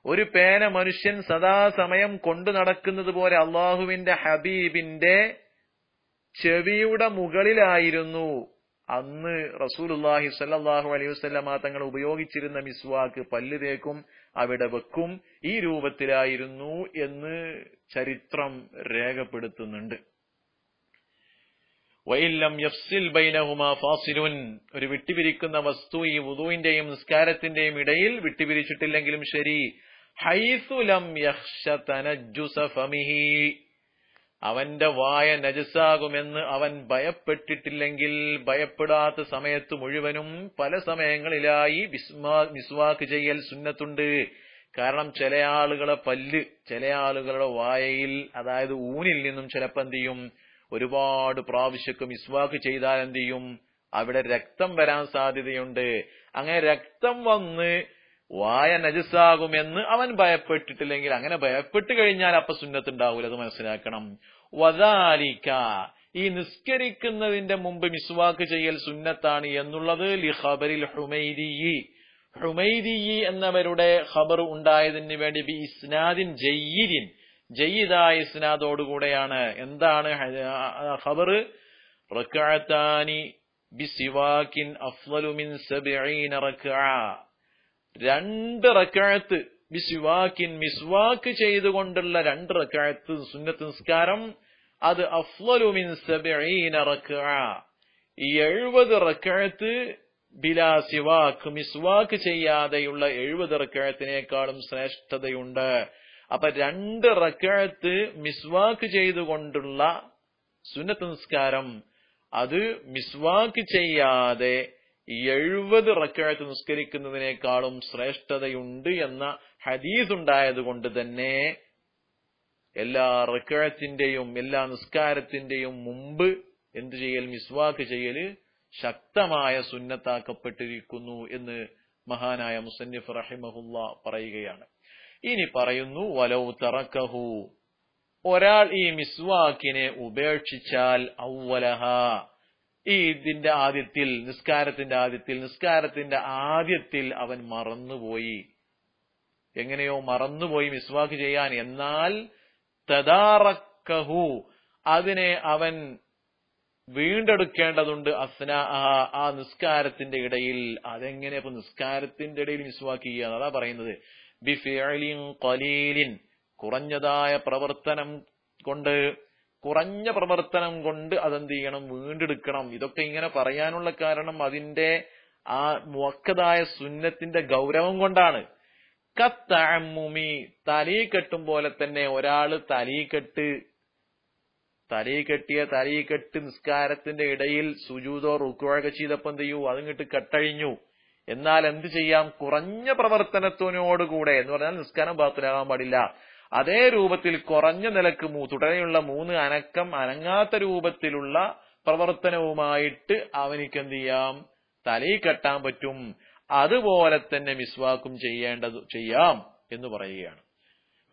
ഒരു പേന മനുഷ്യൻ സദാസമയം കൊണ്ടു നടക്കുന്നത് പോലെ അള്ളാഹുവിന്റെ ഹബീബിന്റെ ചെവിയുടെ മുകളിലായിരുന്നു അന്ന് റസൂലുള്ളാഹി സ്വല്ലല്ലാഹു അലൈഹി വസല്ലമ തങ്ങൾ ഉപയോഗിച്ചിരുന്ന മിസ്വാക്ക്. പല്ല് തേക്കും, അവിടെ വെക്കും, ഈ രൂപത്തിലായിരുന്നു എന്ന് ചരിത്രം രേഖപ്പെടുത്തുന്നുണ്ട്. വഇല്ലം യഫ്സിൽ ബൈനഹുമാ ഫാസിലുൻ, ഒരു വിട്ടുപിരിക്കുന്ന വസ്തു ഈ വുദൂഇന്റെയും നിസ്കാരത്തിന്റെയും ഇടയിൽ വിട്ടുപിരിച്ചിട്ടില്ലെങ്കിലും ശരി, ഹൈസു ലം യഖ്ശ തനജ്ജുസ ഫമിഹി, അവന്റെ വായ നജസാകുമെന്ന് അവൻ ഭയപ്പെട്ടിട്ടില്ലെങ്കിൽ, ഭയപ്പെടാത്ത സമയത്ത് മുഴുവനും പല സമയങ്ങളിലായി മിസ്വാക്ക് ചെയ്യൽ സുന്നത്തുണ്ട്. കാരണം ചില ആളുകളെ പല്ല്, ചില ആളുകളുടെ വായയിൽ, അതായത് ഊനിൽ നിന്നും ചിലപ്പോൾ എന്ത് ചെയ്യും, ഒരുപാട് പ്രാവശ്യമൊക്കെ മിസ്വാക്ക് ചെയ്താൽ എന്ത് ചെയ്യും, അവിടെ രക്തം വരാൻ സാധ്യതയുണ്ട്. അങ്ങനെ രക്തം വന്ന് വായ നജസാകുമെന്ന് അവൻ ഭയപ്പെട്ടിട്ടില്ലെങ്കിൽ, അങ്ങനെ ഭയപ്പെട്ട് കഴിഞ്ഞാൽ അപ്പൊ സുന്നത്തുണ്ടാവൂല, അത് മനസ്സിലാക്കണം. വദാലിക, ഈ നിസ്കരിക്കുന്നതിന്റെ മുമ്പ് മിസ്വാക്ക് ചെയ്യൽ സുന്നത്താണ് എന്നുള്ളത് ലിഖബറിൽ ഹുമൈദിയി, ഹുമൈദിയി എന്നവരുടെ ഖബർ ഉണ്ടായതിന് വേണ്ടി ബി ഇസ്നാദിൻ ജയ്യിദിൻ, ജയ്യിദായ ഇസ്നാദോടുകൂടെയാണ്. എന്താണ് ഖബർ? റക്അത്താനി ബിസിവാകിൻ അഫ്ളലു മിൻ 70 റക്അ, 2 റക്അത്ത് ബിസിവാകിൻ, മിസ്വാക്ക് ചെയ്തുകൊണ്ടുള്ള 2 റക്അത്ത് സുന്നത്ത് നിസ്കാരം, അത് അഫ്ളലു മിൻ 70 റക്അ, 70 റക്അത്ത് ബിലാ സിവാക്ക്, മിസ്വാക്ക് ചെയ്യാതെയുള്ള 70 റക്അത്തിനേക്കാളും ശ്രേഷ്ഠതയുണ്ട്. അപ്പൊ 2 റക്അത്ത് മിസ്വാക്ക് ചെയ്തുകൊണ്ടുള്ള സുന്നത്ത് നിസ്കാരം, അത് മിസ്വാക്ക് ചെയ്യാതെ 70 റക്അത്ത് നിസ്കരിക്കുന്നതിനേക്കാളും ശ്രേഷ്ഠതയുണ്ട് എന്ന ഹദീസ് ഉണ്ടായതുകൊണ്ട് തന്നെ എല്ലാ റക്അത്തിന്റെയും എല്ലാ നിസ്കാരത്തിന്റെയും മുമ്പ് എന്ത് ചെയ്യൽ? മിസ്വാക്ക് ചെയ്യല് ശക്തമായ സുന്നത്താക്കപ്പെട്ടിരിക്കുന്നു എന്ന് മഹാനായ മുസന്നിഫ് റഹിമഹുല്ലാ പറയുകയാണ്. ഇനി പറയുന്നു, വലൗ തറക്കഹു, ഒരാൾ ഈ മിസ്വാക്കിനെ ഉപേക്ഷിച്ചാൽ, ഔവലഹ, ഈ ഇതിന്റെ ആദ്യത്തിൽ, നിസ്കാരത്തിന്റെ ആദ്യത്തിൽ അവൻ മറന്നുപോയി. എങ്ങനെയോ മറന്നുപോയി മിസ്വാക്ക് ചെയ്യാൻ. എന്നാൽ തദാറക്കഹു, അതിനെ അവൻ വീണ്ടെടുക്കേണ്ടതുണ്ട്. ആ നിസ്കാരത്തിന്റെ ഇടയിൽ. അതെങ്ങനെ? ഇപ്പൊ നിസ്കാരത്തിന്റെ ഇടയിൽ മിസ്വാക്ക് ചെയ്യുക, അതാ പറയുന്നത്. ബിഫിഅലിൻ ഖലീലിൻ, കുറഞ്ഞ പ്രവർത്തനം കൊണ്ട് അതെന്ത് ചെയ്യണം? വീണ്ടെടുക്കണം. ഇതൊക്കെ ഇങ്ങനെ പറയാനുള്ള കാരണം അതിന്റെ ആ മുഅക്കദായ സുന്നത്തിന്റെ ഗൗരവം കൊണ്ടാണ്. കത്തഅമ്മുമി, തലീകെട്ടും പോലെ തന്നെ. ഒരാള് തലീകെട്ട് നിസ്കാരത്തിന്റെ ഇടയിൽ സുജൂദോ റുക്കുഅോ ചെയ്തപ്പോ എന്ത് ചെയ്യൂ? അതിങ്ങോട്ട് കെട്ടഴിഞ്ഞു. എന്നാൽ എന്ത് ചെയ്യാം? കുറഞ്ഞ പ്രവർത്തനത്തിനോടുകൂടെ, എന്ന് പറഞ്ഞാൽ നിസ്കാരം ബാത്തിലാകാൻ പാടില്ല. അതേ രൂപത്തിൽ കുറഞ്ഞ നിലക്ക് തുടരെയുള്ള 3 അനക്കം അനങ്ങാത്ത രൂപത്തിലുള്ള പ്രവർത്തനവുമായിട്ട് അവനിക്ക് എന്ത് ചെയ്യാം? തലയിൽ കെട്ടാൻ പറ്റും. അതുപോലെ തന്നെ മിസ്വാക്കും ചെയ്യാം എന്ന് പറയുകയാണ്.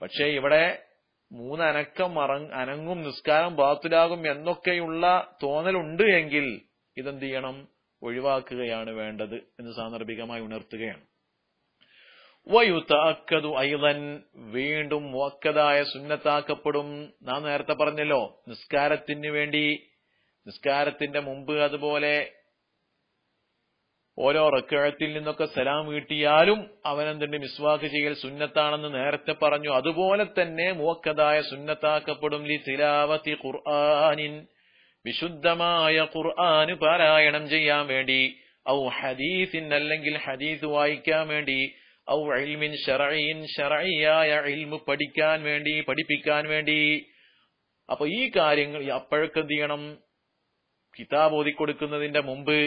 പക്ഷെ ഇവിടെ 3 അനക്കം അനങ്ങും, നിസ്കാരം ബാത്തിലാകും എന്നൊക്കെയുള്ള തോന്നലുണ്ട് എങ്കിൽ ഇതെന്ത് ചെയ്യണം? ഒഴിവാക്കുകയാണ് വേണ്ടത് എന്ന് സാന്ദർഭികമായി ഉണർത്തുകയാണ്. വയുതഅക്കദു അയ്ളൻ, വീണ്ടും മുഅക്കദായ സുന്നത്താക്കപ്പെടും. നാം നേരത്തെ പറഞ്ഞല്ലോ, നിസ്കാരത്തിന്റെ മുമ്പ് അതുപോലെ ഓരോ റക്അത്തിൽ നിന്നൊക്കെ സലാം വീട്ടിയാലും അവനെന്തുണ്ട്? മിസ്വാക്ക് ചെയ്യൽ സുന്നത്താണെന്ന് നേരത്തെ പറഞ്ഞു. അതുപോലെ തന്നെ മുഅക്കദായ സുന്നത്താക്കപ്പെടും. ലി തിലാവതി ഖുർആനിൻ, വിശുദ്ധമായ ഖുർആന് പാരായണം ചെയ്യാൻ വേണ്ടി, ഔ ഹദീസിൻ, അല്ലെങ്കിൽ ഹദീസ് വായിക്കാൻ വേണ്ടി, ഔ ഇൽമിൻ ശർഈൻ, ശർഈയായ ഇൽമു പഠിപ്പിക്കാൻ വേണ്ടി. അപ്പൊ ഈ കാര്യങ്ങൾ അപ്പോഴൊക്കെ എന്ത് ചെയ്യണം? കിതാബ് ഓതിക്കൊടുക്കുന്നതിന്റെ മുമ്പ്,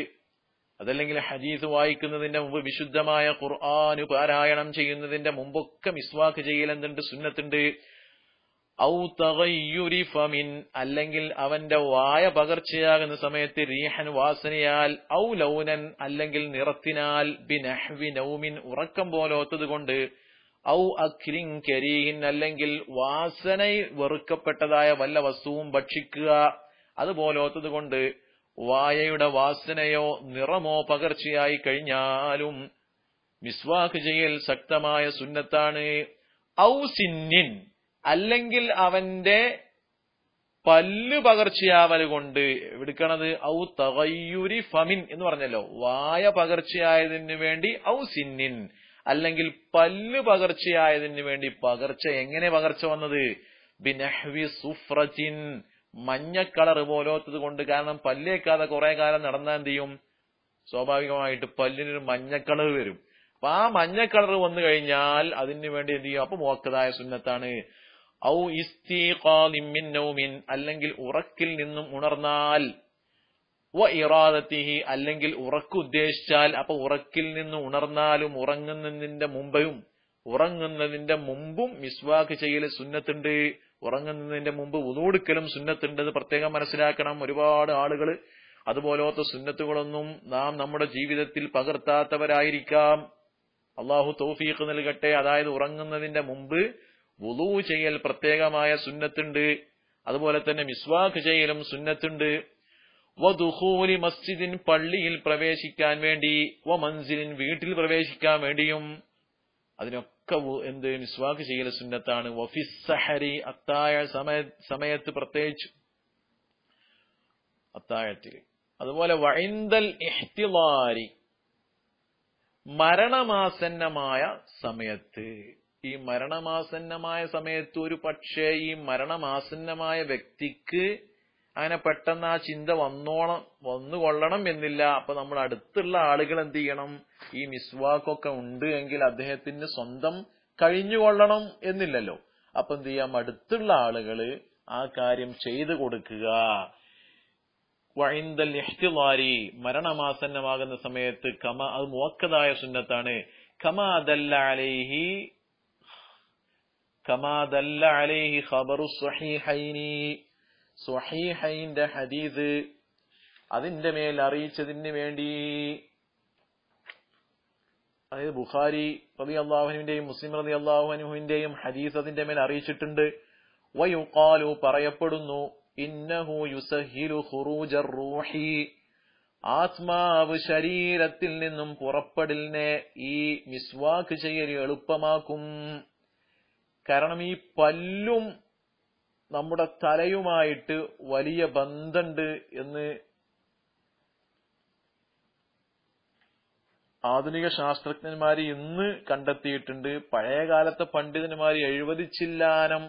അതല്ലെങ്കിൽ ഹദീസ് വായിക്കുന്നതിന്റെ മുമ്പ്, വിശുദ്ധമായ ഖുർആൻ പാരായണം ചെയ്യുന്നതിന്റെ മുമ്പൊക്കെ മിസ്വാക്ക് ചെയ്യൽ എന്തുണ്ട്? സുന്നത്തുണ്ട്. ഔ തഗയ്യുരി ഫമിൻ, അല്ലെങ്കിൽ അവന്റെ വായ പകർച്ചയാകുന്ന സമയത്ത് റീഹൻ വാസനയാൽ, ഔ ലൗനൻ, അല്ലെങ്കിൽ നിറത്തിനാൽ, ബിനഹ്വി നൗമിൻ, ഉറക്കം പോലോത്തത് കൊണ്ട്, ഔ അക്ലിൻ കരീഹിൻ, അല്ലെങ്കിൽ വാസന വെറുക്കപ്പെട്ടതായ വല്ല വസ്തുവും ഭക്ഷിക്കുക, അതുപോലോത്തത് കൊണ്ട് വായയുടെ വാസനയോ നിറമോ പകർച്ചയായി കഴിഞ്ഞാലും മിസ്വാക്ക് ചെയ്യൽ ശക്തമായ സുന്നത്താണ്. ഔ സിന്നിൻ, അല്ലെങ്കിൽ അവന്റെ പല്ല് പകർച്ചയാവൽ കൊണ്ട് എടുക്കണത്. ഔ തഗയ്യുരി ഫമിൻ എന്ന് പറഞ്ഞല്ലോ, വായ പകർച്ചയായതിനു വേണ്ടി ഔ സിന്നിൻ, അല്ലെങ്കിൽ പല്ല് പകർച്ചയായതിനു വേണ്ടി. പകർച്ച എങ്ങനെ പകർച്ച വന്നത്? ബിനഹ്വി സുഫ്രത്തിൻ, മഞ്ഞ കളർ പോലോത്തത് കൊണ്ട്. കാരണം പല്ലേക്കാതെ കുറെ കാലം നടന്നാൽ എന്ത് ചെയ്യും? സ്വാഭാവികമായിട്ട് പല്ലിനൊരു മഞ്ഞ കളർ വരും. അപ്പൊ ആ മഞ്ഞ കളർ വന്നു കഴിഞ്ഞാൽ അതിന് വേണ്ടി എന്ത് ചെയ്യും? അപ്പൊ മുഅക്കദായ സുന്നത്താണ്. ഔ ഇസ്തിഖാലിൻ മിൻ നൗമിൻ, അല്ലെങ്കിൽ ഉറക്കിൽ നിന്നും ഉണർന്നാൽ, വ ഇറാദത്തിഹി, അല്ലെങ്കിൽ ഉറക്കുദ്ദേശിച്ചാൽ. അപ്പൊ ഉറക്കിൽ നിന്ന് ഉണർന്നാലും ഉറങ്ങുന്നതിന്റെ മുമ്പും മിസ്വാക്ക് ചെയ്യൽ സുന്നത്തുണ്ട്. ഉറങ്ങുന്നതിന്റെ മുമ്പ് വുളൂ എടുക്കലും സുന്നത്തുണ്ട്. അത് പ്രത്യേകം മനസ്സിലാക്കണം. ഒരുപാട് ആളുകൾ അതുപോലത്തെ സുന്നത്തുകളൊന്നും നാം നമ്മുടെ ജീവിതത്തിൽ പകർത്താത്തവരായിരിക്കാം. അള്ളാഹു തൗഫീഖ് നൽകട്ടെ. അതായത് ഉറങ്ങുന്നതിന്റെ മുമ്പ് വുളൂ ചെയ്യൽ പ്രത്യേകമായ സുന്നത്തുണ്ട്. അതുപോലെ തന്നെ മിസ്വാക്ക് ചെയ്യലും സുന്നത്തുണ്ട്. വദുഖൂലി മസ്ജിദിൻ, പള്ളിയിൽ പ്രവേശിക്കാൻ വേണ്ടി, വ മൻസിലിൻ, വീട്ടിൽ പ്രവേശിക്കാൻ വേണ്ടിയും അതിനൊക്കെ എന്ത് മിസ്വാക്ക് ചെയ്യൽ സുന്നത്താണ്. വഫിസ് സഹരി, അത്താഴ സമയത്ത്, പ്രത്യേകിച്ച് അത്താഴത്തിൽ. അതുപോലെ വഇൻദൽ ഇഹ്തിളാരി, മരണമാസന്നമായ സമയത്ത്. ഈ മരണമാസന്നമായ സമയത്ത് ഒരു പക്ഷേ ഈ മരണമാസന്നമായ വ്യക്തിക്ക് അങ്ങനെ പെട്ടെന്ന് ആ ചിന്ത വന്നുകൊള്ളണം എന്നില്ല. അപ്പൊ നമ്മൾ അടുത്തുള്ള ആളുകൾ എന്ത് ചെയ്യണം? ഈ മിസ്വാക്കൊക്കെ ഉണ്ട് എങ്കിൽ അദ്ദേഹത്തിന് സ്വന്തം കഴിഞ്ഞുകൊള്ളണം എന്നില്ലല്ലോ. അപ്പൊ എന്ത് ചെയ്യാം? അടുത്തുള്ള ആളുകള് ആ കാര്യം ചെയ്തു കൊടുക്കുക. വഇൻദൽ ഇഹ്തിളാരി, മരണമാസന്നമാകുന്ന സമയത്ത്, അത് മുഅക്കദായ സുന്നത്താണ്. കമാ ദല്ല അലൈഹി ഖബറു സ്വഹീഹൈനി, സ്വഹീഹൈന്റെ ഹദീസ് അതിന്റെ മേൽ അറിയിച്ചതിന് വേണ്ടി. അതായത് ബുഖാരി റളിയല്ലാഹു അൻഹുവിന്റെയും മുസ്ലിം റളിയല്ലാഹു അൻഹുവിന്റെയും ഹദീസ് അതിന്റെ മേൽ അറിയിച്ചിട്ടുണ്ട്. വയുഖാലു, പറയപ്പെടുന്നു, ഇന്നഹു യുസഹിലു ഖുറൂജർ റൂഹി, ആത്മാവ് ശരീരത്തിൽ നിന്നും പുറപ്പെടലിനെ ഈ മിസ്വാക്ക് ചെയ്യൽ എളുപ്പമാക്കും. കാരണം ഈ പല്ലും നമ്മുടെ തലയുമായിട്ട് വലിയ ബന്ധമുണ്ട് എന്ന് ആധുനിക ശാസ്ത്രജ്ഞന്മാര് ഇന്ന് കണ്ടെത്തിയിട്ടുണ്ട്. പഴയകാലത്തെ പണ്ഡിതന്മാര് 70 ചില്ലാനം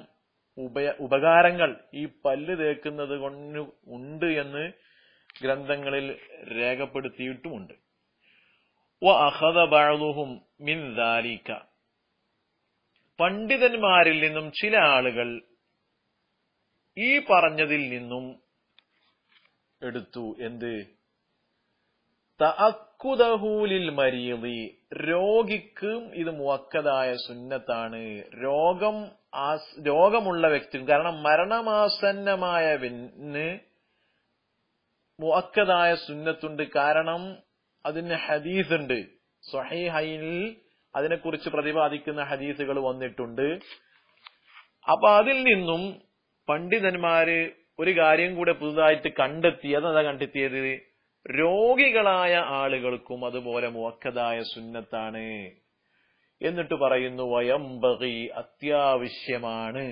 ഉപകാരങ്ങൾ ഈ പല്ല് തേക്കുന്നത് കൊണ്ട് ഉണ്ട് എന്ന് ഗ്രന്ഥങ്ങളിൽ രേഖപ്പെടുത്തിയിട്ടുമുണ്ട്. വഅഖദ ബഅ്ദുഹും മിൻ ദാലിക, പണ്ഡിതന്മാരിൽ നിന്നും ചില ആളുകൾ ഈ പറഞ്ഞതിൽ നിന്നും എടുത്തു. എന്ത്? തഅക്കുദഹു ലിൽ മരീദി, രോഗിക്കും ഇത് മുഅക്കദായ സുന്നത്താണ്. രോഗമുള്ള വ്യക്തി, കാരണം മരണമാസന്നമായവന് മുഅക്കദായ സുന്നത്തുണ്ട്. കാരണം അതിന് ഹദീസ് ഉണ്ട്. സ്വഹീഹൈനിൽ അതിനെക്കുറിച്ച് പ്രതിപാദിക്കുന്ന ഹദീസുകൾ വന്നിട്ടുണ്ട്. അപ്പൊ അതിൽ നിന്നും പണ്ഡിതന്മാര് ഒരു കാര്യം കൂടെ പുതുതായിട്ട് കണ്ടെത്തി. അതെന്താ കണ്ടെത്തിയത്? രോഗികളായ ആളുകൾക്കും അതുപോലെ മുഅക്കദായ സുന്നത്താണ്. എന്നിട്ട് പറയുന്നു വയംബഗി, അത്യാവശ്യമാണ്.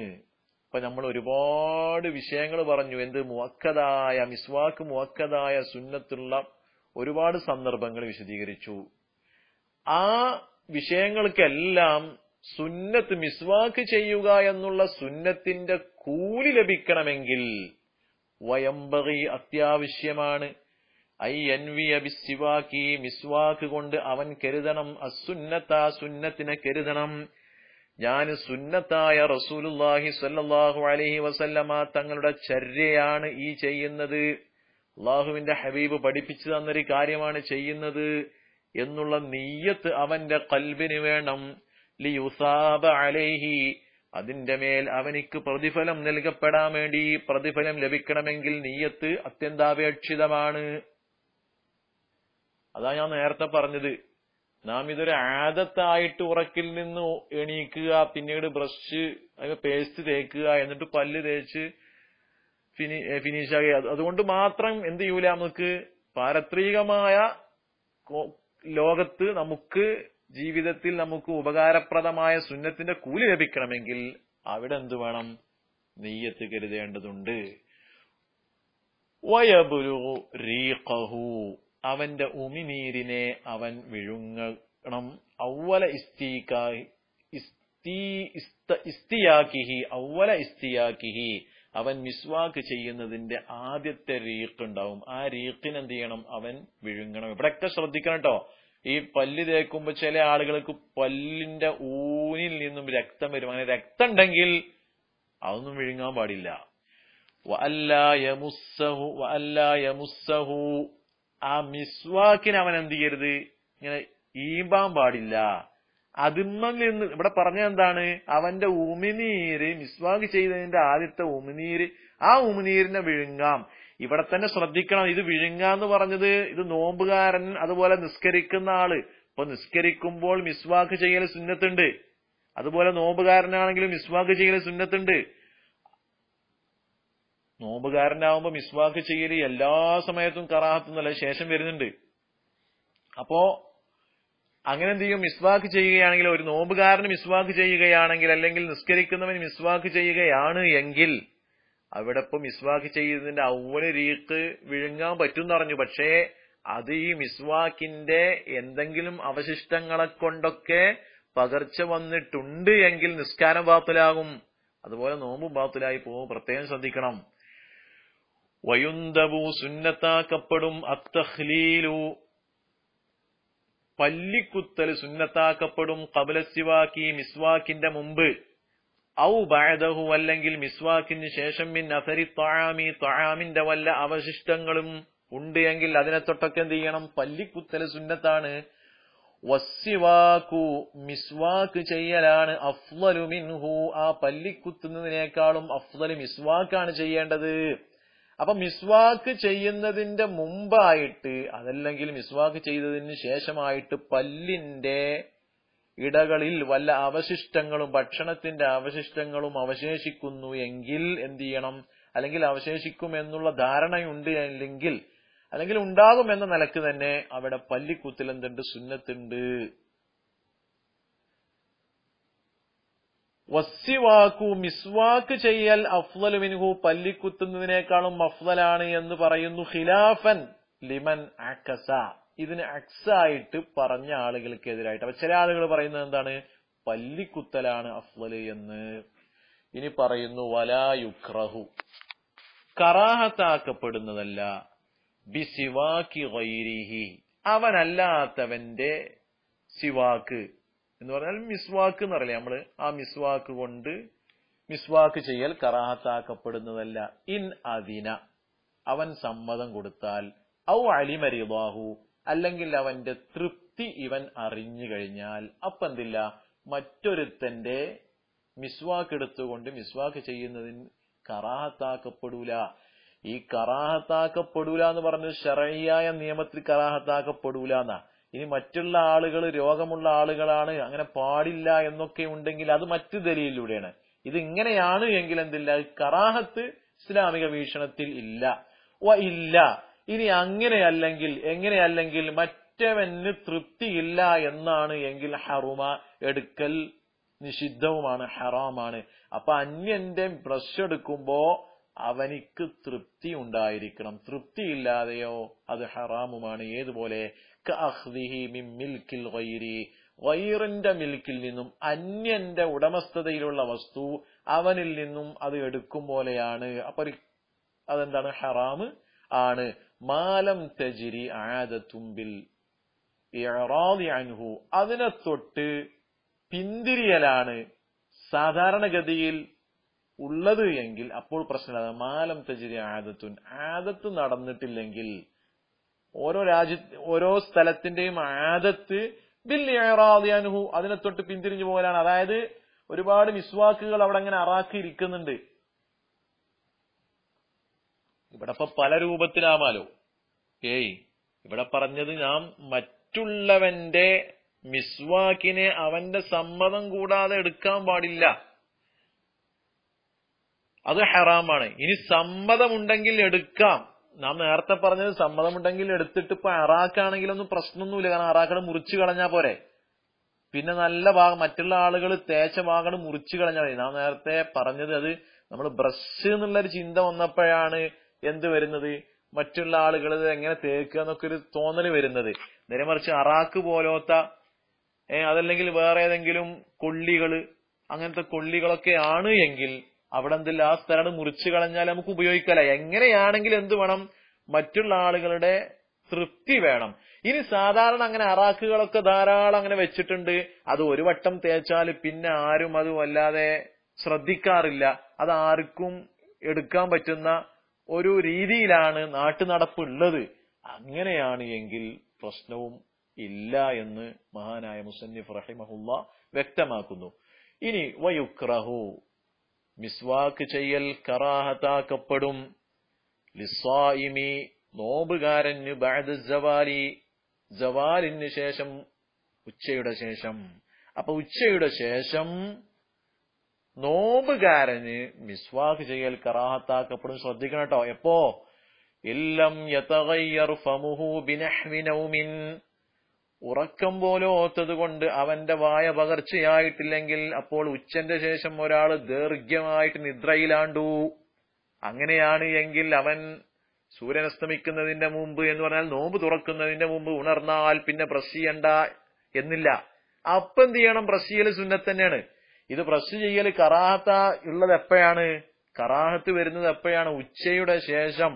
അപ്പൊ നമ്മൾ ഒരുപാട് വിഷയങ്ങൾ പറഞ്ഞു. എന്ത്? മുഅക്കദായ മിസ്വാക്ക്, മുഅക്കദായ സുന്നത്തുള്ള ഒരുപാട് സന്ദർഭങ്ങൾ വിശദീകരിച്ചു. ആ വിഷയങ്ങൾക്കെല്ലാം സുന്നത്ത് മിസ്വാക്ക് ചെയ്യുക എന്നുള്ള സുന്നത്തിന്റെ കൂലി ലഭിക്കണമെങ്കിൽ വയംബഗി, അത്യാവശ്യമാണ്. ഐ യൻവിയ ബിസ്സിവാക്കി, മിസ്വാക്ക് കൊണ്ട് അവൻ കരുതണം. അസുന്നത്ത, സുന്നത്തിനെ കരുതണം. ഞാൻ സുന്നത്തായ റസൂലുള്ളാഹി സ്വല്ലല്ലാഹു അലൈഹി വസല്ലമ തങ്ങളുടെ ചര്യയാണ് ഈ ചെയ്യുന്നത്, അള്ളാഹുവിന്റെ ഹബീബ് പഠിപ്പിച്ചു തന്നൊരു കാര്യമാണ് ചെയ്യുന്നത് എന്നുള്ള നിയ്യത്ത് അവന്റെ ഖൽബിന് വേണം. ലിയുസാബ അലൈഹി, അതിന്റെ മേൽ അവനിക്ക് പ്രതിഫലം നൽകപ്പെടാൻ വേണ്ടി, പ്രതിഫലം ലഭിക്കണമെങ്കിൽ നിയ്യത്ത് അത്യന്താപേക്ഷിതമാണ്. അതാ ഞാൻ നേരത്തെ പറഞ്ഞത്, നാം ഇതൊരു ആദത്തായിട്ട് ഉറക്കിൽ നിന്ന് എണീക്കുക, പിന്നീട് ബ്രഷ് പേസ്റ്റ് തേക്കുക, എന്നിട്ട് പല്ല് തേച്ച് ഫിനിഷാകുക, അതുകൊണ്ട് മാത്രം എന്ത് ചെയ്യൂല, നമുക്ക് പാരത്രികമായ ലോകത്ത് നമുക്ക് ജീവിതത്തിൽ നമുക്ക് ഉപകാരപ്രദമായ സുന്നത്തിന്റെ കൂലി ലഭിക്കണമെങ്കിൽ അവിടെ എന്ത് വേണം, നിയ്യത്ത് കരുതേണ്ടതുണ്ട്. വയബ്ലുഗു റീഖഹു, അവന്റെ ഉമിനീരിനെ അവൻ വിഴുങ്ങണം. അവല ഇസ്തിയാക്കിഹി, അവൻ മിസ്വാക്ക് ചെയ്യുന്നതിന്റെ ആദ്യത്തെ റീഖ് ഉണ്ടാവും, ആ റീഖിന് എന്ത് ചെയ്യണം, അവൻ വിഴുങ്ങണം. ഇവിടെയൊക്കെ ശ്രദ്ധിക്കണം കേട്ടോ. ഈ പല്ല് തേക്കുമ്പോ ചില ആളുകൾക്ക് പല്ലിന്റെ ഊനിൽ നിന്നും രക്തം വരും. അങ്ങനെ രക്തം ഉണ്ടെങ്കിൽ അതൊന്നും വിഴുങ്ങാൻ പാടില്ല. വഅല്ലാ യമുസ്സഹു, ആ മിസ്വാക്കിന് അവൻ എന്ത് ചെയ്യരുത്, ഇങ്ങനെ ഈമ്പാൻ പാടില്ല. അതിന്മേൽ നിന്ന് ഇവിടെ പറഞ്ഞ എന്താണ്, അവന്റെ ഉമിനീര്, മിസ്വാക്ക് ചെയ്തതിന്റെ ആദ്യത്തെ ഉമിനീര്, ആ ഉമിനീരിനെ വിഴുങ്ങാം. ഇവിടെ തന്നെ ശ്രദ്ധിക്കണം, ഇത് വിഴുങ്ങാന്ന് പറഞ്ഞത് ഇത് നോമ്പുകാരൻ അതുപോലെ നിസ്കരിക്കുന്ന ആള്. ഇപ്പൊ നിസ്കരിക്കുമ്പോൾ മിസ്വാക്ക് ചെയ്യൽ സുന്നത്തുണ്ട്, അതുപോലെ നോമ്പുകാരനാണെങ്കിലും മിസ്വാക്ക് ചെയ്യൽ സുന്നത്തുണ്ട്. നോമ്പുകാരനാവുമ്പോ മിസ്വാക്ക് ചെയ്യൽ എല്ലാ സമയത്തും കറാഹത്തൊന്നുമല്ല, ശേഷം വരുന്നുണ്ട്. അപ്പോ അങ്ങനെ എന്ത് ചെയ്യും, മിസ്വാക്ക് ചെയ്യുകയാണെങ്കിൽ, ഒരു നോമ്പുകാരന് മിസ്വാക്ക് ചെയ്യുകയാണെങ്കിൽ, അല്ലെങ്കിൽ നിസ്കരിക്കുന്നവന് മിസ്വാക്ക് ചെയ്യുകയാണ് എങ്കിൽ അവിടെ ഇപ്പൊ മിസ്വാക്ക് ചെയ്യുന്നതിന്റെ അവല് രീക്ക് വിഴുങ്ങാൻ പറ്റും എന്ന് പറഞ്ഞു. പക്ഷേ അത് ഈ മിസ്വാക്കിന്റെ എന്തെങ്കിലും അവശിഷ്ടങ്ങളെ കൊണ്ടൊക്കെ പകർച്ച വന്നിട്ടുണ്ട് എങ്കിൽ നിസ്കാരം ബാത്തിലാകും, അതുപോലെ നോമ്പും ബാത്തിലായി പോകും. പ്രത്യേകം ശ്രദ്ധിക്കണം. വയുന്തബു, സുന്നത്താക്കപ്പെടും. അത്തഖ്ലീലു, പല്ലിക്കുത്തൽ സുന്നത്താക്കപ്പെടും. ഖബ്ല സിവാക്കി, മിസ്വാക്കിന്റെ മുമ്പ്. ഔ ബഅദഹു, അല്ലെങ്കിൽ മിസ്വാക്കിന് ശേഷം. മിൻ അസരി ത്വആമി, ത്വആമിന്റെ വല്ല അവശിഷ്ടങ്ങളും ഉണ്ട് എങ്കിൽ അതിനെ തൊട്ടൊക്കെ എന്ത് ചെയ്യണം, പല്ലിക്കുത്തൽ സുന്നത്താണ്. വസ്സിവാക്കു, മിസ്വാക്ക് ചെയ്യലാണ്. അഫ്ളലു മിൻഹു, ആ പല്ലിക്കുത്തുന്നതിനേക്കാളും അഫ്ളൽ മിസ്വാക്കാണ് ചെയ്യേണ്ടത്. അപ്പൊ മിസ്വാക്ക് ചെയ്യുന്നതിന്റെ മുമ്പായിട്ട്, അതല്ലെങ്കിൽ മിസ്വാക്ക് ചെയ്തതിന് ശേഷമായിട്ട് പല്ലിന്റെ ഇടകളിൽ വല്ല അവശിഷ്ടങ്ങളും, ഭക്ഷണത്തിന്റെ അവശിഷ്ടങ്ങളും അവശേഷിക്കുന്നു എങ്കിൽ എന്ത് ചെയ്യണം, അല്ലെങ്കിൽ അവശേഷിക്കും എന്നുള്ള ധാരണയുണ്ട് അല്ലെങ്കിൽ ഉണ്ടാകും എന്ന നിലക്ക് തന്നെ അവിടെ പല്ലിക്കുത്തൽ എന്തുണ്ട്, സുന്നത്തുണ്ട്. വസ്സിവാക്കു, മിസ്വാക്ക് ചെയ്യൽ അഫ്ളലു മിൻഹു, പല്ലിക്കുത്തുന്നതിനേക്കാളും അഫ്ളലാണ് എന്ന് പറയുന്നു. ഖിലാഫൻ ലിമൻ അകസ, ഇതിന് അക്സായിട്ട് പറഞ്ഞ ആളുകൾക്കെതിരായിട്ട്. അപ്പൊ ചില ആളുകൾ പറയുന്നത് എന്താണ്, പല്ലിക്കുത്തലാണ് അഫ്ളല് എന്ന്. ഇനി പറയുന്നു വലാ യുക്റഹു, കറാഹത്താക്കപ്പെടുന്നതല്ല. ബിസിവാക്കി ഗൈരിഹി, അവനല്ലാത്തവന്റെ സിവാക്ക് എന്ന് പറഞ്ഞാൽ മിസ്വാക്ക് എന്ന് പറയില്ലേ നമ്മള്, ആ മിസ്വാക്ക് കൊണ്ട് മിസ്വാക്ക് ചെയ്യൽ കറാഹത്താക്കപ്പെടുന്നതല്ല. ഇൻ അദിന, അവൻ സമ്മതം കൊടുത്താൽ. ഔ അലിമ റിളാഹു, അല്ലെങ്കിൽ അവന്റെ തൃപ്തി ഇവൻ അറിഞ്ഞു കഴിഞ്ഞാൽ. അപ്പൊ എന്തില്ല, മറ്റൊരുത്തന്റെ മിസ്വാക്ക് എടുത്തുകൊണ്ട് മിസ്വാക്ക് ചെയ്യുന്നതിന് കറാഹത്താക്കപ്പെടൂല. ഈ കറാഹത്താക്കപ്പെടൂല എന്ന് പറഞ്ഞത് ശർഈയായ നിയമത്തിൽ കറാഹത്താക്കപ്പെടൂല എന്നാ. ഇനി മറ്റുള്ള ആളുകൾ രോഗമുള്ള ആളുകളാണ്, അങ്ങനെ പാടില്ല എന്നൊക്കെ ഉണ്ടെങ്കിൽ അത് മറ്റു ദലീലിലൂടെയാണ്. ഇത് ഇങ്ങനെയാണ് എങ്കിൽ എന്തില്ല, കറാഹത്ത് ഇസ്ലാമിക വീക്ഷണത്തിൽ ഇല്ല. ഇല്ല, ഇനി എങ്ങനെയല്ലെങ്കിൽ മറ്റവന് തൃപ്തിയില്ല എന്നാണ് എങ്കിൽ ഹറുമ, എടുക്കൽ നിഷിദ്ധവുമാണ്, ഹറാമാണ്. അപ്പൊ അന്യന്റെ ബ്രഷ് എടുക്കുമ്പോ അവനിക്ക് തൃപ്തി ഉണ്ടായിരിക്കണം, തൃപ്തിയില്ലാതെയോ അത് ഹറാമുമാണ്. ഏതുപോലെ, കഅഖ്ദിഹി മിൻ മിൽക്കിൽ ഗൈരി, ഗൈറിന്റെ മിൽക്കിൽ നിന്നും, അന്യന്റെ ഉടമസ്ഥതയിലുള്ള വസ്തു അവനിൽ നിന്നും അത് എടുക്കും പോലെയാണ്. അപ്പൊ അതെന്താണ്, ഹറാമ് ആണ്. മാലം തജ്രി ആദത്തും ബിൽ ഇഅറാദി അൻഹു, അതിനെ തൊട്ട് പിന്തിരിയലാണ് സാധാരണഗതിയിൽ ഉള്ളത് എങ്കിൽ അപ്പോൾ പ്രശ്നമില്ല. മാലം തജിരി ആദത്ത് നടന്നിട്ടില്ലെങ്കിൽ ഓരോ സ്ഥലത്തിന്റെയും ആദത്ത് ബിൽ ഇഅറാദി അൻഹു അതിനെ തൊട്ട് പിന്തിരിഞ്ഞു പോകലാണ്. അതായത് ഒരുപാട് മിസ്വാക്കുകൾ അവിടെ അങ്ങനെ അറാക്കിയിരിക്കുന്നുണ്ട്. ഇവിടെ ഇപ്പൊ പല രൂപത്തിലാവാലോ. ഇവിടെ പറഞ്ഞത് നാം മറ്റുള്ളവന്റെ മിസ്വാക്കിനെ അവന്റെ സമ്മതം കൂടാതെ എടുക്കാൻ പാടില്ല, അത് ഹറാമാണ്. ഇനി സമ്മതമുണ്ടെങ്കിൽ എടുക്കാം. നാം നേരത്തെ പറഞ്ഞത് സമ്മതമുണ്ടെങ്കിൽ എടുത്തിട്ട് ഇപ്പൊ അറാക്കാണെങ്കിലൊന്നും പ്രശ്നമൊന്നുമില്ല. കാരണം അറാക്കട് മുറിച്ചു കളഞ്ഞാ പോരെ. പിന്നെ നല്ല ഭാഗം മറ്റുള്ള ആളുകൾ തേച്ച ഭാഗം മുറിച്ചു കളഞ്ഞാൽ മതി. നാം നേരത്തെ പറഞ്ഞത് അത് നമ്മൾ ബ്രഷ് എന്നുള്ളൊരു ചിന്ത വന്നപ്പോഴാണ് എന്ത് വരുന്നത്, മറ്റുള്ള ആളുകൾ എങ്ങനെ തേക്കുക എന്നൊക്കെ ഒരു തോന്നല് വരുന്നത്. നേരെ മറിച്ച് അറാക്ക് പോലത്തെ അതല്ലെങ്കിൽ വേറെ ഏതെങ്കിലും കൊള്ളികള്, അങ്ങനത്തെ കൊള്ളികളൊക്കെ ആണ് എങ്കിൽ അവിടെ എന്തില്ല, ആ സ്ഥലം മുറിച്ചു കളഞ്ഞാൽ നമുക്ക് ഉപയോഗിക്കല. എങ്ങനെയാണെങ്കിലും എന്ത് വേണം, മറ്റുള്ള ആളുകളുടെ തൃപ്തി വേണം. ഇനി സാധാരണ അങ്ങനെ അറാക്കുകളൊക്കെ ധാരാളം അങ്ങനെ വെച്ചിട്ടുണ്ട്. അത് ഒരു വട്ടം തേച്ചാൽ പിന്നെ ആരും അത് വല്ലാതെ ശ്രദ്ധിക്കാറില്ല. അത് ആർക്കും എടുക്കാൻ പറ്റുന്ന ഒരു രീതിയിലാണ് നാട്ടുനടപ്പ് ഉള്ളത്. അങ്ങനെയാണ് എങ്കിൽ പ്രശ്നവും ഇല്ല എന്ന് മഹാനായ മുസന്നിഫ് റഹിമഹുല്ലാ വ്യക്തമാക്കുന്നു. ഇനി വയുക്റഹു മിസ്വാക്ക് ചെയ്യൽ കറാഹത്താക്കപ്പെടും ലിസ്സായിമി നോമ്പുകാരന് ബഅദ സവാലി സവാലിന് ശേഷം, ഉച്ചയുടെ ശേഷം. അപ്പൊ ഉച്ചയുടെ ശേഷം നോമ്പുകാരന് മിസ്വാക്ക് ചെയ്യൽ കറാഹത്താക്കപ്പെടും. ശ്രദ്ധിക്കണം കേട്ടോ. എപ്പോ ഇല്ലം യതഗയ്യർ ഫമുഹു ബിനഹ്വി നൗമിൻ, ഉറക്കം പോലോത്തത് കൊണ്ട് അവന്റെ വായ പകർച്ചയായിട്ടില്ലെങ്കിൽ, അപ്പോൾ ഉച്ചന്റെ ശേഷം ഒരാൾ ദീർഘമായിട്ട് നിദ്രയിലാണ്ടു. അങ്ങനെയാണ് എങ്കിൽ അവൻ സൂര്യൻ അസ്തമിക്കുന്നതിന്റെ മുമ്പ് എന്ന് പറഞ്ഞാൽ നോമ്പ് തുറക്കുന്നതിന്റെ മുമ്പ് ഉണർന്നാൽ പിന്നെ ബ്രഷ് ചെയ്യണ്ട എന്നില്ല. അപ്പം എന്ത് ചെയ്യണം, ബ്രഷ് ചെയ്യൽ സുന്നത്ത് തന്നെയാണ്. ഇത് ബ്രഷ് ചെയ്യൽ കറാഹത്ത ഉള്ളത് എപ്പോഴാണ്, കറാഹത്ത് വരുന്നത് എപ്പോഴാണ്, ഉച്ചയുടെ ശേഷം.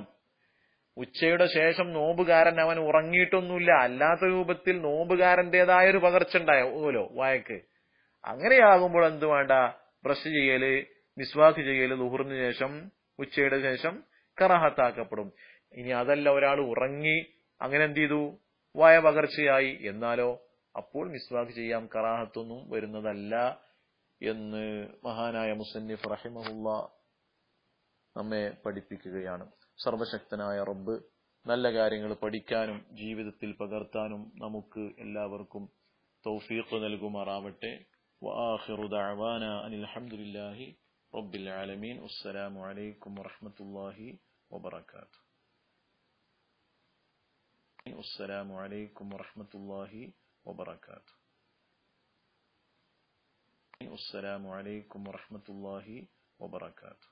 ഉച്ചയുടെ ശേഷം നോമ്പുകാരൻ അവൻ ഉറങ്ങിയിട്ടൊന്നുമില്ല, അല്ലാത്ത രൂപത്തിൽ നോമ്പുകാരന്റേതായ ഒരു പകർച്ച ഉണ്ടായോലോ വായക്ക്. അങ്ങനെയാകുമ്പോൾ എന്ത് വേണ്ട, ബ്രഷ് ചെയ്യല് മിസ്വാക്ക് ചെയ്യല് ളുഹറിന് ശേഷം ഉച്ചയുടെ ശേഷം കറാഹത്താക്കപ്പെടും. ഇനി അതല്ല, ഒരാൾ ഉറങ്ങി അങ്ങനെ എന്ത് ചെയ്തു, വായ പകർച്ചയായി, എന്നാലോ അപ്പോൾ മിസ്വാക്ക് ചെയ്യാം, കറാഹത്തൊന്നും വരുന്നതല്ല എന്ന് മഹാനായ മുസന്നിഫ് റഹിമഹുല്ലാ നമ്മെ പഠിപ്പിക്കുകയാണ്. സർവശക്തനായ റബ്ബ് നല്ല കാര്യങ്ങൾ പഠിക്കാനും ജീവിതത്തിൽ പകർത്താനും നമുക്ക് എല്ലാവർക്കും തൗഫീഖ് നൽകുമാറാവട്ടെ. വആഖിറു ദഅവാനാ അനിൽ ഹംദുലില്ലാഹി റബ്ബിൽ ആലമീൻ. അസ്സലാമു അലൈക്കും വറഹ്മത്തുള്ളാഹി വബറകാതുഹു. അസ്സലാമു അലൈക്കും വറഹ്മത്തുള്ളാഹി വബറകാതുഹു. അസ്സലാമു അലൈക്കും വറഹ്മത്തുള്ളാഹി വബറകാതുഹു.